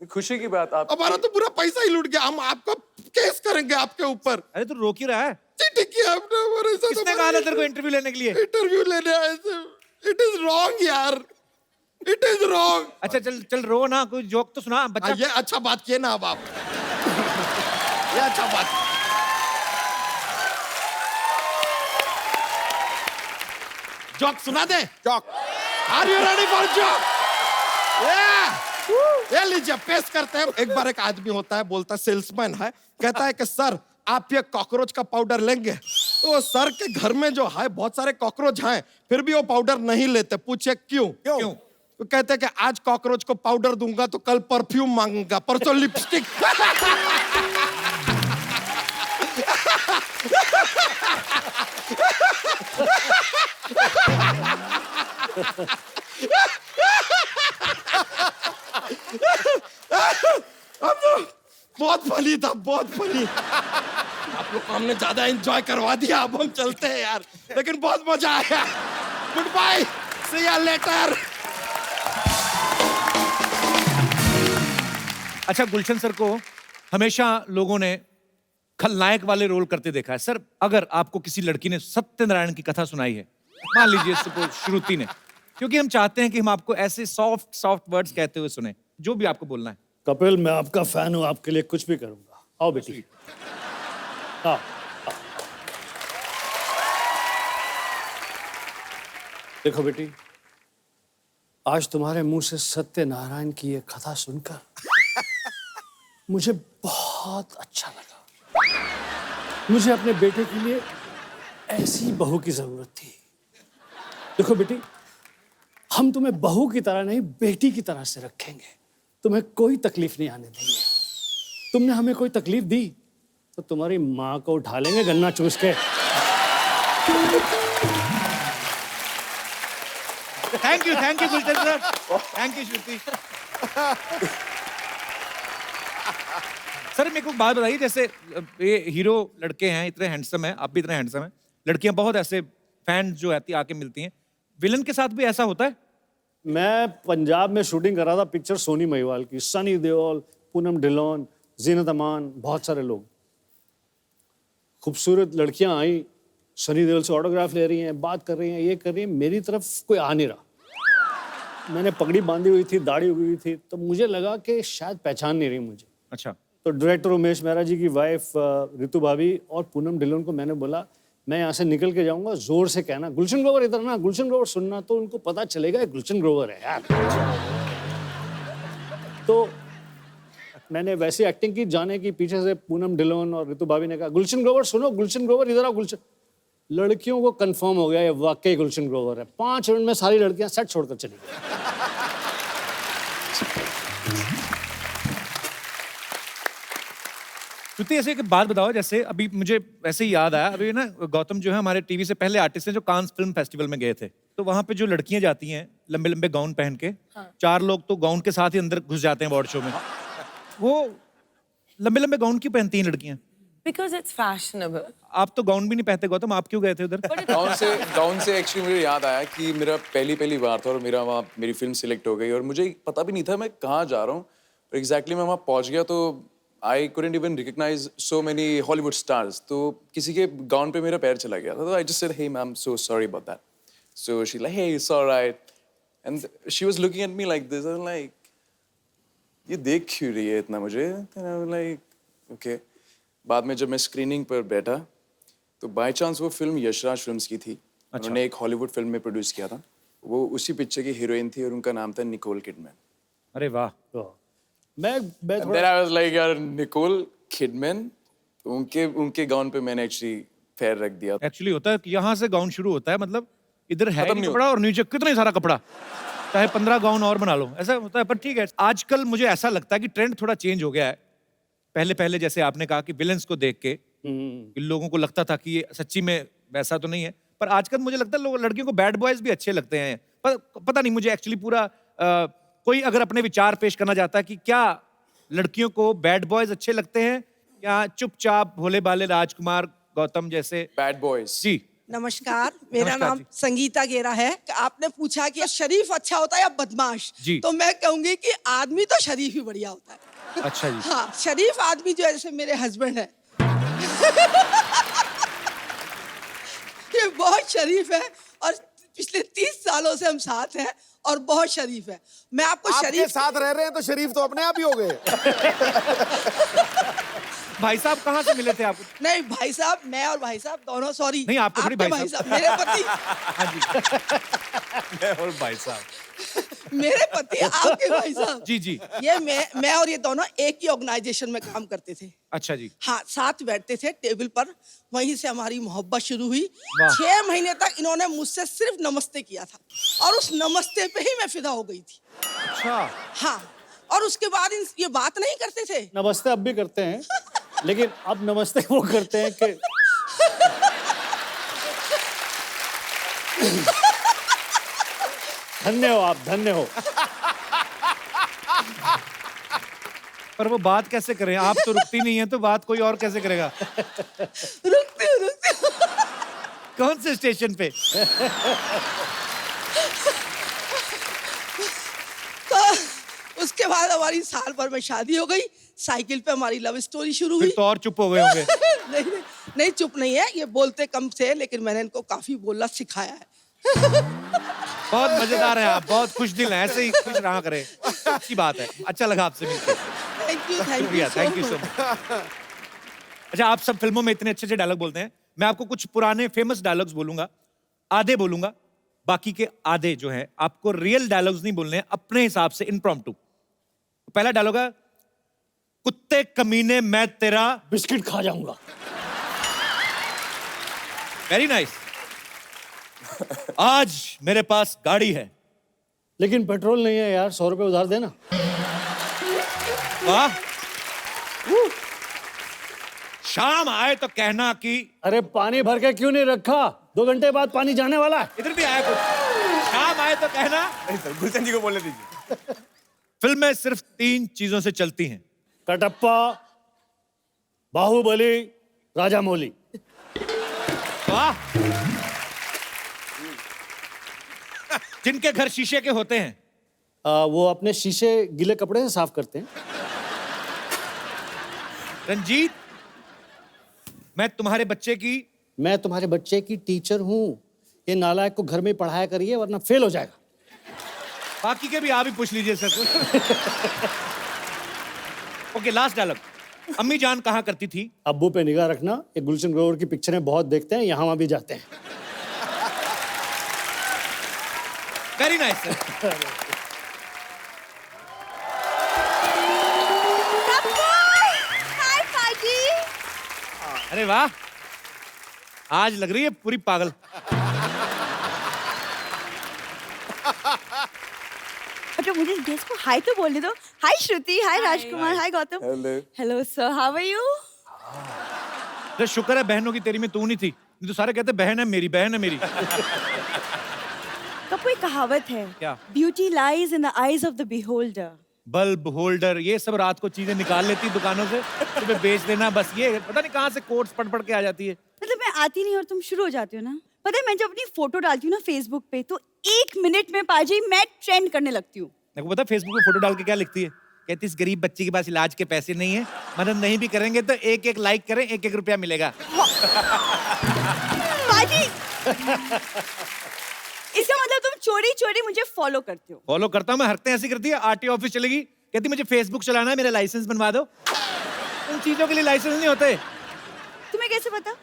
[SPEAKER 15] खुशी की बात। आप
[SPEAKER 4] हमारा तो पूरा पैसा ही लूट गया। हम आपको केस करेंगे आपके ऊपर।
[SPEAKER 3] अरे तू रोक ही रहा है।
[SPEAKER 4] चीटिंग किया आपने हमारे साथ।
[SPEAKER 3] किसने कहा था तेरे को इंटरव्यू लेने के लिए?
[SPEAKER 4] इंटरव्यू लेने आए थे। इट इज रॉन्ग यार, इट इज रॉन्ग।
[SPEAKER 3] अच्छा चल चल रो ना, कोई जोक तो सुना बच्चा।
[SPEAKER 4] ये अच्छा बात किए ना अब आप, ये अच्छा बात। जोक सुना दे।
[SPEAKER 10] चौक।
[SPEAKER 4] Are you ready for joke? ये लीजिए पेश करते हैं। एक बार एक आदमी होता है, बोलता है, सेल्समैन है, कहता है कि सर आप ये कॉकरोच का पाउडर लेंगे? तो सर के घर में जो है बहुत सारे कॉकरोच हैं, फिर भी वो पाउडर नहीं लेते। पूछे क्यों?
[SPEAKER 10] क्यों?
[SPEAKER 4] तो कहते हैं कि आज कॉकरोच को पाउडर दूंगा तो कल परफ्यूम मांगूंगा, परसों लिपस्टिक। अब तो बहुत फनी था, बहुत फनी। आप लोग को हमने ज्यादा एंजॉय करवा दिया, अब हम चलते हैं यार, लेकिन बहुत मजा आया। Good bye, see you later.
[SPEAKER 3] अच्छा, गुलशन सर को हमेशा लोगों ने खलनायक वाले रोल करते देखा है। सर, अगर आपको किसी लड़की ने सत्यनारायण की कथा सुनाई है, मान लीजिए श्रुति ने, क्योंकि हम चाहते हैं कि हम आपको ऐसे सॉफ्ट सॉफ्ट वर्ड्स कहते हुए सुने, जो भी आपको बोलना है।
[SPEAKER 16] कपिल, मैं आपका फैन हूं, आपके लिए कुछ भी करूंगा। आओ बेटी। हाँ, देखो बेटी, आज तुम्हारे मुंह से सत्यनारायण की ये कथा सुनकर मुझे बहुत अच्छा लगा। मुझे अपने बेटे के लिए ऐसी बहू की जरूरत थी। देखो बेटी, हम तुम्हें बहू की तरह नहीं, बेटी की तरह से रखेंगे। तुम्हें कोई तकलीफ नहीं आने देंगे। तुमने हमें कोई तकलीफ दी तो तुम्हारी माँ को उठा लेंगे गन्ना चूस के।
[SPEAKER 3] Thank you Gulshan sir, thank you Shruti. Sir, मेरे को बात बताइए, जैसे ये हीरो लड़के हैं, इतने हैंडसम हैं, आप भी इतने हैंडसम हैं, लड़कियां बहुत ऐसे फैन जो आती आके मिलती हैं, विलन के साथ भी ऐसा होता है?
[SPEAKER 16] मैं पंजाब में शूटिंग कर रहा था पिक्चर सोनी महिवाल की, सनी देओल, पूनम ढिल्लोन, जीनत अमान, बहुत सारे लोग। खूबसूरत लड़कियां आई, सनी देओल से ऑटोग्राफ ले रही हैं, बात कर रही हैं, ये कर रही हैं, मेरी तरफ कोई आ नहीं रहा। मैंने पगड़ी बांधी हुई थी, दाढ़ी हुई थी, तो मुझे लगा कि शायद पहचान नहीं रही मुझे।
[SPEAKER 3] अच्छा।
[SPEAKER 16] तो डायरेक्टर उमेश मेहरा जी की वाइफ रितु भाभी और पूनम ढिल्लोन को मैंने बोला, मैं यहाँ से निकल के जाऊंगा, जोर से कहना गुलशन ग्रोवर इधर ना, गुलशन ग्रोवर सुनना, तो उनको पता चलेगा गुलशन ग्रोवर है यार। तो मैंने वैसी एक्टिंग की, जाने की पीछे से पूनम ढिल्लोन और रितु भाभी ने कहा गुलशन ग्रोवर सुनो, गुलशन ग्रोवर इधर आओ, गुलशन। लड़कियों को कंफर्म हो गया ये वाकई गुलशन ग्रोवर है। 5 मिनट में सारी लड़कियां सेट छोड़कर चली गई।
[SPEAKER 3] श्रुति, ऐसे एक बात बताओ, जैसे अभी मुझे ऐसे ही याद आया, अभी ना गौतम जो है हमारे टीवी से पहले आर्टिस्ट हैं जो कांस फिल्म फेस्टिवल में गए थे, तो वहां पे जो लड़कियां जाती हैं लंबे लंबे गाउन पहन के, 4 लोग तो गाउन के साथ ही अंदर घुस जाते हैं अवार्ड शो में। वो लंबे लंबे गाउन क्यों पहनती हैं लड़कियां?
[SPEAKER 9] Because it's fashionable.
[SPEAKER 3] आप तो गाउन भी नहीं पहनते गौतम, आप क्यों गए थे उधर?
[SPEAKER 15] गाउन से एक्चुअली मुझे याद आया कि मेरा पहली बार था और मेरा वहाँ मेरी फिल्म सिलेक्ट हो गई और मुझे पता भी नहीं था मैं कहाँ जा रहा हूँ। एग्जैक्टली मैं वहाँ पहुँच गया तो I couldn't even recognize so many Hollywood stars. तो किसी के गाउन पे मेरा पैर चला गया था। तो I just said, hey ma'am, so sorry about that. So she's like, hey, it's all right. And she was looking at me like this. I'm like, ये देख क्यों रही है इतना मुझे? And I'm like, okay. बाद में जब मैं स्क्रीनिंग पर बैठा तो बाय चांस वो फिल्म यशराज फिल्म्स की थी। उन्होंने एक हॉलीवुड फिल्म में प्रोड्यूस किया था। वो उसी पिक्चर की हीरोइन थी और उनका नाम था निकोल किडमैन।
[SPEAKER 3] अरे वाह।
[SPEAKER 16] मैं
[SPEAKER 15] Then I was like, यार निकोल किडमैन, उनके गाउन पे मैंने एक्चुअली पैर रख दिया।
[SPEAKER 3] एक्चुअली होता है कि यहाँ से गाउन शुरू होता है, मतलब इधर है
[SPEAKER 15] खत्म नहीं
[SPEAKER 3] कपड़ा और नीचे कितना सारा कपड़ा, चाहे 15 गाउन और बना लो, ऐसा होता है। पर ठीक है, आजकल मुझे ऐसा लगता है कि ट्रेंड थोड़ा चेंज हो गया है। पहले जैसे आपने कहा कि विलेंस को देख के लोगों को लगता था कि ये सच्ची में वैसा तो नहीं है, पर आजकल मुझे लगता है लड़कियों को बैड बॉयज भी अच्छे लगते हैं। पर पता नहीं, मुझे एक्चुअली पूरा कोई अगर अपने विचार पेश करना चाहता है कि क्या लड़कियों को बैड बॉयज अच्छे लगते हैं या चुपचाप भोले भाले राजकुमार गौतम जैसे
[SPEAKER 15] बैड बॉयज?
[SPEAKER 3] जी
[SPEAKER 17] नमस्कार, मेरा नाम संगीता गेरा है। आपने पूछा कि शरीफ अच्छा होता है या बदमाश, तो मैं कहूंगी कि आदमी तो शरीफ ही बढ़िया होता है।
[SPEAKER 3] अच्छा जी।
[SPEAKER 17] हाँ, शरीफ आदमी जो है, जैसे मेरे हस्बैंड है ये बहुत शरीफ है और पिछले 30 सालों से हम साथ हैं और बहुत शरीफ है। मैं आपको
[SPEAKER 10] आपके
[SPEAKER 17] शरीफ
[SPEAKER 10] साथ रह रहे हैं तो शरीफ तो अपने आप ही हो गए।
[SPEAKER 3] भाई साहब कहाँ से मिले थे आपको?
[SPEAKER 17] नहीं भाई साहब, मैं और भाई साहब दोनों, सॉरी
[SPEAKER 3] नहीं, आपको थोड़ी भाई साहब।
[SPEAKER 17] मेरे पति
[SPEAKER 5] मैं और भाई साहब,
[SPEAKER 17] मेरे पति आपके भाई साहब।
[SPEAKER 3] जी जी।
[SPEAKER 17] ये मैं और ये दोनों एक ही ऑर्गेनाइजेशन में काम करते थे।
[SPEAKER 3] अच्छा जी।
[SPEAKER 17] हाँ, साथ बैठते थे टेबल पर, वहीं से हमारी मोहब्बत शुरू हुई।
[SPEAKER 3] वाह।
[SPEAKER 17] 6 महीने तक इन्होंने मुझसे सिर्फ नमस्ते किया था और उस नमस्ते पे ही मैं फिदा हो गई थी।
[SPEAKER 3] अच्छा।
[SPEAKER 17] हाँ, और उसके बाद ये बात नहीं करते थे।
[SPEAKER 16] नमस्ते अब भी करते हैं, लेकिन अब नमस्ते वो करते हैं कि धन्य हो आप, धन्य हो।
[SPEAKER 3] पर वो बात कैसे करें? आप तो रुकती नहीं है, तो बात कोई और कैसे करेगा?
[SPEAKER 17] रुकती हूँ।
[SPEAKER 3] कौन से स्टेशन पे?
[SPEAKER 17] तो उसके बाद हमारी साल भर में शादी हो गई। साइकिल पे हमारी लव स्टोरी शुरू हुई।
[SPEAKER 3] फिर तो और चुप हो गए होंगे।
[SPEAKER 17] नहीं, चुप नहीं है, ये बोलते कम थे, लेकिन मैंने इनको काफी बोलना सिखाया है।
[SPEAKER 3] बहुत मजेदार है आप, बहुत खुश दिल हैं, ऐसे ही खुश रहा करें। अच्छी बात है, अच्छा लगा आपसे मिलकर।
[SPEAKER 17] Thank you
[SPEAKER 3] so much. अच्छा, आप सब फिल्मों में इतने अच्छे अच्छे डायलॉग बोलते हैं, मैं आपको कुछ पुराने फेमस डायलॉग्स बोलूंगा, आधे बोलूंगा, बाकी के आधे जो है आपको रियल डायलॉग्स नहीं बोलने हैं, अपने हिसाब से इम्प्रॉम्प्टू। पहला डायलॉग है, कुत्ते कमीने मैं तेरा
[SPEAKER 16] बिस्किट खा जाऊंगा।
[SPEAKER 3] Very nice. आज मेरे पास गाड़ी है,
[SPEAKER 16] लेकिन पेट्रोल नहीं है यार, 100 रुपए उधार देना।
[SPEAKER 3] वाह। शाम आए तो कहना कि
[SPEAKER 16] अरे पानी भर के क्यों नहीं रखा, 2 घंटे बाद पानी जाने वाला है।
[SPEAKER 3] इधर भी आया कुछ। शाम आए तो कहना।
[SPEAKER 5] गुलशन जी को बोलने दीजिए।
[SPEAKER 3] फिल्में सिर्फ 3 चीजों से चलती हैं,
[SPEAKER 16] कटप्पा, बाहुबली, राजामौली।
[SPEAKER 3] वाह। जिनके घर शीशे के होते हैं,
[SPEAKER 16] वो अपने शीशे गीले कपड़े से साफ करते हैं।
[SPEAKER 3] रंजीत, मैं तुम्हारे बच्चे की टीचर हूं। ये नालायक को घर में पढ़ाया करिए वरना फेल हो जाएगा। बाकी के भी आप ही पूछ लीजिए सर। Okay, last dialogue. अम्मी जान कहाँ करती थी?
[SPEAKER 16] अब्बू पे निगाह रखना, ये गुलशन ग्रोवर की पिक्चरें बहुत देखते हैं, यहाँ वहाँ भी जाते हैं।
[SPEAKER 3] Very nice sir.
[SPEAKER 2] हाय पाजी।
[SPEAKER 3] अरे वाह, आज लग रही है पूरी पागल।
[SPEAKER 2] अच्छा, मुझे गेस्ट को हाय तो बोलने दो। Hi Shruti, hi Rajkummar, hi Gautam. Hello sir, how are you?
[SPEAKER 3] तो शुक्र है बहनों की तेरी में तू नहीं थी, नहीं तो सारे कहते बहन है मेरी, बहन है मेरी।
[SPEAKER 2] कपू, एक कहावत है,
[SPEAKER 3] क्या?
[SPEAKER 2] Beauty lies in the eyes of the beholder.
[SPEAKER 3] Bulb holder, ये सब रात को चीजें निकाल लेती दुकानों से, तुम्हें बेच देना, बस ये पता नहीं कहाँ से कोट्स पढ़ पढ़ के आ जाती है।
[SPEAKER 2] मतलब मैं आती नहीं और तुम शुरू हो जाती हो ना। पता है, मैं जब अपनी फोटो डालती हूँ ना फेसबुक पे, तो 1 मिनट में पाजी मैं ट्रेंड करने लगती हूँ।
[SPEAKER 3] मेरे को पता फेसबुक पे फोटो डाल के क्या लिखती है? कहती इस गरीब बच्चे के पास इलाज के पैसे नहीं है, मदद नहीं भी करेंगे तो 1-1 लाइक करें, 1-1 रुपया मिलेगा।
[SPEAKER 2] पाजी, इसका मतलब तुम चोरी चोरी मुझे फॉलो करते हो?
[SPEAKER 3] फॉलो करता हूँ मैं, हरकतें ऐसी करती है। आरटीओ ऑफिस चलेगी, कहती मुझे फेसबुक चलाना है, मेरा लाइसेंस बनवा दो। उन चीजों के लिए लाइसेंस नहीं होते।
[SPEAKER 2] तुम्हें कैसे पता?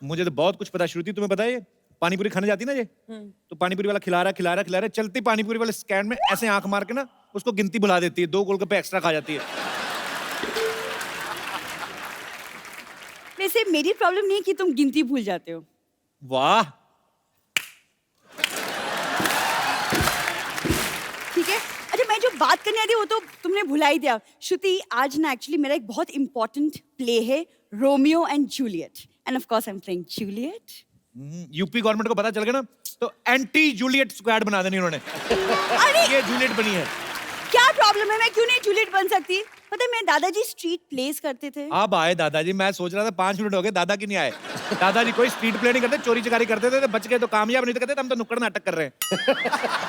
[SPEAKER 3] मुझे तो बहुत कुछ पता। श्रुति, तुम्हें पता है पानीपुरी खाने जाती ना ये, तो पानीपुरी वाला खिला रहा, चलती पानीपुरी वाले स्टैंड में ऐसे आंख मार के ना उसको गिनती भुला देती है, 2 गोलगप्पे एक्स्ट्रा खा जाती है।
[SPEAKER 2] वैसे मेरी प्रॉब्लम नहीं है कि तुम गिनती भूल जाते हो।
[SPEAKER 3] वाह।
[SPEAKER 2] ठीक है, अच्छा मैं जो बात करने आती वो तो तुमने भुला ही दिया। श्रुति, आज ना एक्चुअली मेरा एक बहुत इंपॉर्टेंट प्ले है, Romeo and Juliet, end of course I am playing Juliet.
[SPEAKER 3] UP government को पता चल गया ना तो एंटी जूलियट स्क्वाड बना देनी उन्होंने। ये जूलियट बनी है।
[SPEAKER 2] क्या प्रॉब्लम है, मैं क्यों नहीं जूलियट बन सकती? पता है, मैं दादाजी स्ट्रीट प्लेस करते थे।
[SPEAKER 3] अब आए दादाजी, मैं सोच रहा था 5 मिनट हो गए दादा की नहीं आए। दादाजी कोई स्ट्रीट प्ले नहीं करते, चोरी चकारी करते थे, तो बच गए तो कामयाब, नहीं तो कहते हम तो नुक्कड़ नाटक कर रहे हैं।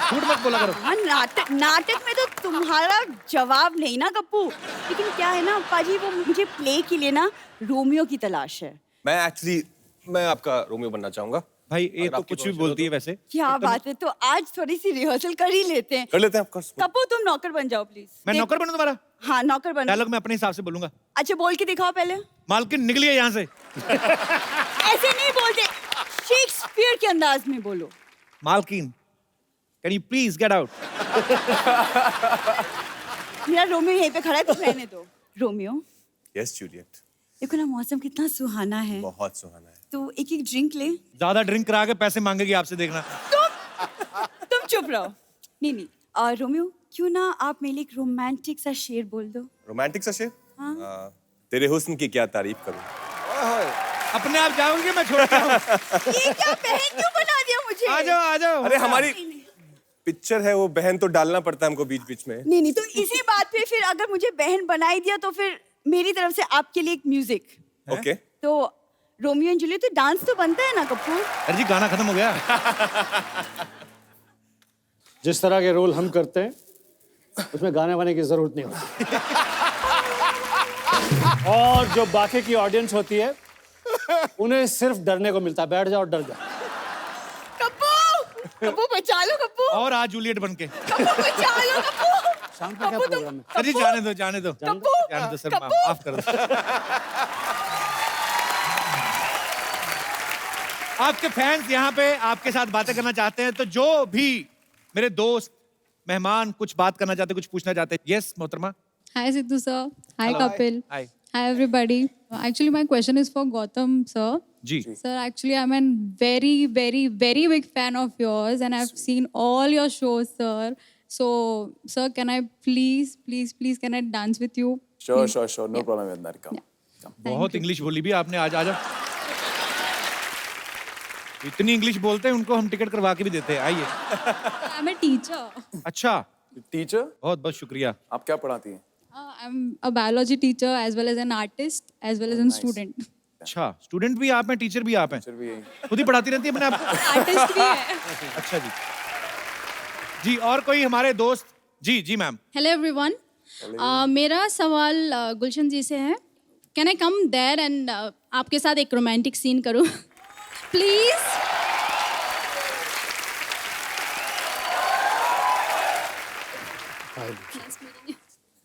[SPEAKER 3] झूठ मत बोला करो।
[SPEAKER 2] हाँ, नाटक में तो तुम्हारा जवाब नहीं ना कप्पू। लेकिन क्या है ना पाजी, वो मुझे प्ले के लिए ना रोमियो की तलाश है।
[SPEAKER 5] मैं आपका रोमियो बनना चाहूंगा।
[SPEAKER 3] भाई ये तो कुछ भी बोलती है वैसे।
[SPEAKER 2] क्या बात है, तो आज थोड़ी सी रिहर्सल कर ही लेते हैं।
[SPEAKER 5] कर लेते हैं ऑफ
[SPEAKER 2] कपूर तुम नौकर बन जाओ प्लीज।
[SPEAKER 3] मैं नौकर बनूं तुम्हारा?
[SPEAKER 2] हाँ नौकर बन।
[SPEAKER 3] डायलॉग मैं अपने हिसाब से बोलूंगा।
[SPEAKER 2] अच्छा बोल के दिखाओ पहले।
[SPEAKER 3] मालकिन निकलिए यहाँ से।
[SPEAKER 2] ऐसे नहीं बोलते, शेक्सपियर के अंदाज में बोलो।
[SPEAKER 3] मालकिन can you please get out.
[SPEAKER 2] मेरा रोमियो यहीं पे खड़ा है, तुम रहने दो। Romeo
[SPEAKER 5] yes Juliet.
[SPEAKER 2] देखो ना मौसम कितना सुहाना है,
[SPEAKER 5] बहुत सुहाना है।
[SPEAKER 2] तो एक एक ड्रिंक ले।
[SPEAKER 3] ज्यादा ड्रिंक करा के पैसे मांगेगी आपसे, देखना।
[SPEAKER 2] तुम चुप रहो। नहीं और रोमियो क्यों ना आप मेरे लिए एक रोमांटिक सा शेर बोल दो।
[SPEAKER 5] रोमांटिक सा शेर?
[SPEAKER 2] हाँ।
[SPEAKER 5] तेरे हुस्न की क्या तारीफ करूं।
[SPEAKER 3] अपने आप जाओगे, मैं छोड़ के
[SPEAKER 2] ये क्या बहन क्यों बना दिया मुझे?
[SPEAKER 3] आ जाओ आ जाओ।
[SPEAKER 5] अरे हमारी पिक्चर है वो, बहन तो डालना पड़ता है हमको बीच बीच में।
[SPEAKER 2] नहीं तो इसी बात पे फिर अगर मुझे बहन बनाई दिया तो फिर मेरी तरफ से आपके लिए एक म्यूजिक।
[SPEAKER 5] ओके।
[SPEAKER 2] तो रोमियो एंड जूलियट तो डांस तो बनता है ना कपूर?
[SPEAKER 3] अरे जी गाना खत्म हो गया।
[SPEAKER 16] जिस तरह के रोल हम करते हैं उसमें गाने वाने की जरूरत नहीं होती। और जो बाकी की ऑडियंस होती है उन्हें सिर्फ डरने को मिलता है, बैठ जाओ डर जाओ।
[SPEAKER 2] कपूर बचा लो कपूर।
[SPEAKER 3] और आज जूलियट बन के।
[SPEAKER 2] कपूर बचा लो कपूर।
[SPEAKER 16] शाम का क्या प्रोग्राम है?
[SPEAKER 3] अरे जाने दो जाने दो जाने दो सर, माफ कर दो। आपके फैंस यहाँ पे आपके साथ बातें करना चाहते हैं, तो जो भी मेरे दोस्त मेहमान कुछ बात करना चाहते, कुछ पूछना चाहते हैं। यस मोहतरमा।
[SPEAKER 14] Hi Sidhu sir. Hi Kapil.
[SPEAKER 3] Hi.
[SPEAKER 14] Hi everybody. Actually my question is for Gautam sir.
[SPEAKER 3] जी.
[SPEAKER 14] Sir, actually I'm a very big fan of yours and I've seen all your shows sir. So sir, can I please can I dance with you?
[SPEAKER 15] Sure. No problem with that. Come.
[SPEAKER 3] बहुत English बोली भी आपने आज। आजा, इतनी English बोलते हैं, उनको हम टिकट करवा के भी देते हैं। आइए।
[SPEAKER 14] I'm a teacher.
[SPEAKER 3] अच्छा
[SPEAKER 15] टीचर,
[SPEAKER 3] बहुत बहुत शुक्रिया।
[SPEAKER 15] आप क्या पढ़ाती हैं?
[SPEAKER 14] I'm a biology teacher as well as an artist as well as a student.
[SPEAKER 3] अच्छा, स्टूडेंट भी आप हैं, टीचर भी आप हैं?
[SPEAKER 15] टीचर भी यही।
[SPEAKER 3] खुद ही पढ़ाती रहती है अपने आप को?
[SPEAKER 14] आर्टिस्ट भी है।
[SPEAKER 3] अच्छा जी। जी और कोई हमारे दोस्त? जी मैम।
[SPEAKER 14] Hello everyone. मेरा सवाल गुलशन जी से है। Can I come there and आपके साथ एक रोमांटिक सीन करूं? प्लीज।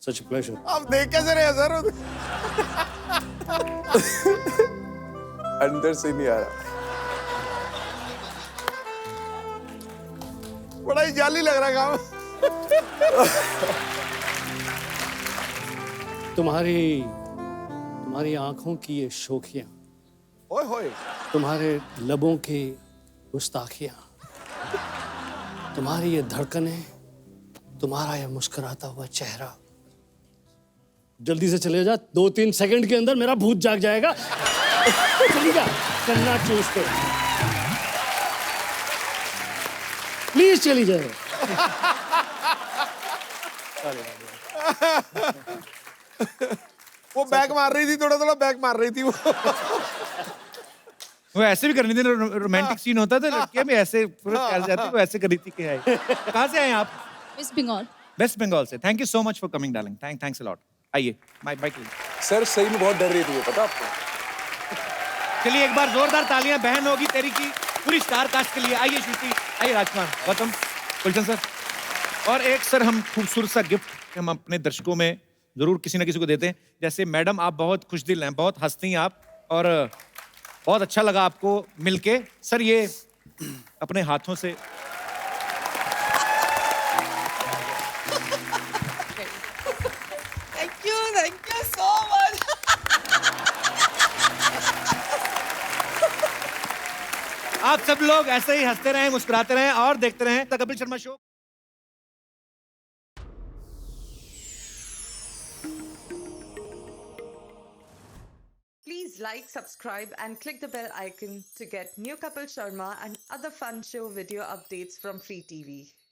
[SPEAKER 16] Such a pleasure.
[SPEAKER 10] अब देख कैसे रहे सर?
[SPEAKER 15] अंदर से नहीं आ रहा।
[SPEAKER 10] बड़ा ही जाली लग रहा है काम।
[SPEAKER 16] तुम्हारी आंखों की ये शोखियां,
[SPEAKER 10] ओए होए,
[SPEAKER 16] तुम्हारे लबों की गुस्ताखियां, तुम्हारी ये धड़कनें, तुम्हारा ये मुस्कुराता हुआ चेहरा। जल्दी से चले जा, 2-3 सेकंड के अंदर मेरा भूत जाग जाएगा। चली जा, चलना चूस के। प्लीज चली जाए।
[SPEAKER 10] वो बैक मार रही थी, थोड़ा बैक मार रही थी
[SPEAKER 3] वो ऐसे भी करनी थी, रोमांटिक सीन होता था, लड़कियां भी ऐसे पूरा कर जाती, वो ऐसे करी थी। क्या है? कहाँ से आए आप?
[SPEAKER 14] वेस्ट बंगाल।
[SPEAKER 3] वेस्ट बंगाल से। Thank you so much for coming darling. Thanks a lot. आइए माय बाइक।
[SPEAKER 15] सर सही में बहुत डर रही थी, पता आपको?
[SPEAKER 3] चलिए एक बार जोरदार तालियां बहन होगी तेरी की पूरी स्टार कास्ट के लिए। आइए श्रुति, आइए राजकुमार, गौतम, गुलशन सर। और एक सर हम खूबसूरत सा गिफ्ट हम अपने दर्शकों में जरूर किसी ना किसी को देते हैं। जैसे मैडम आप बहुत खुश दिल हैं, बहुत हंसती हैं आप, और बहुत अच्छा लगा आपको मिलके। सर ये अपने हाथों से
[SPEAKER 17] थैंक यू सो मच।
[SPEAKER 3] आप सब लोग ऐसे ही हंसते रहें, मुस्कुराते रहें और देखते रहें the Kapil Sharma show.
[SPEAKER 18] Please like, subscribe and click the bell icon to get new Kapil Sharma and other fun show video updates from Free TV.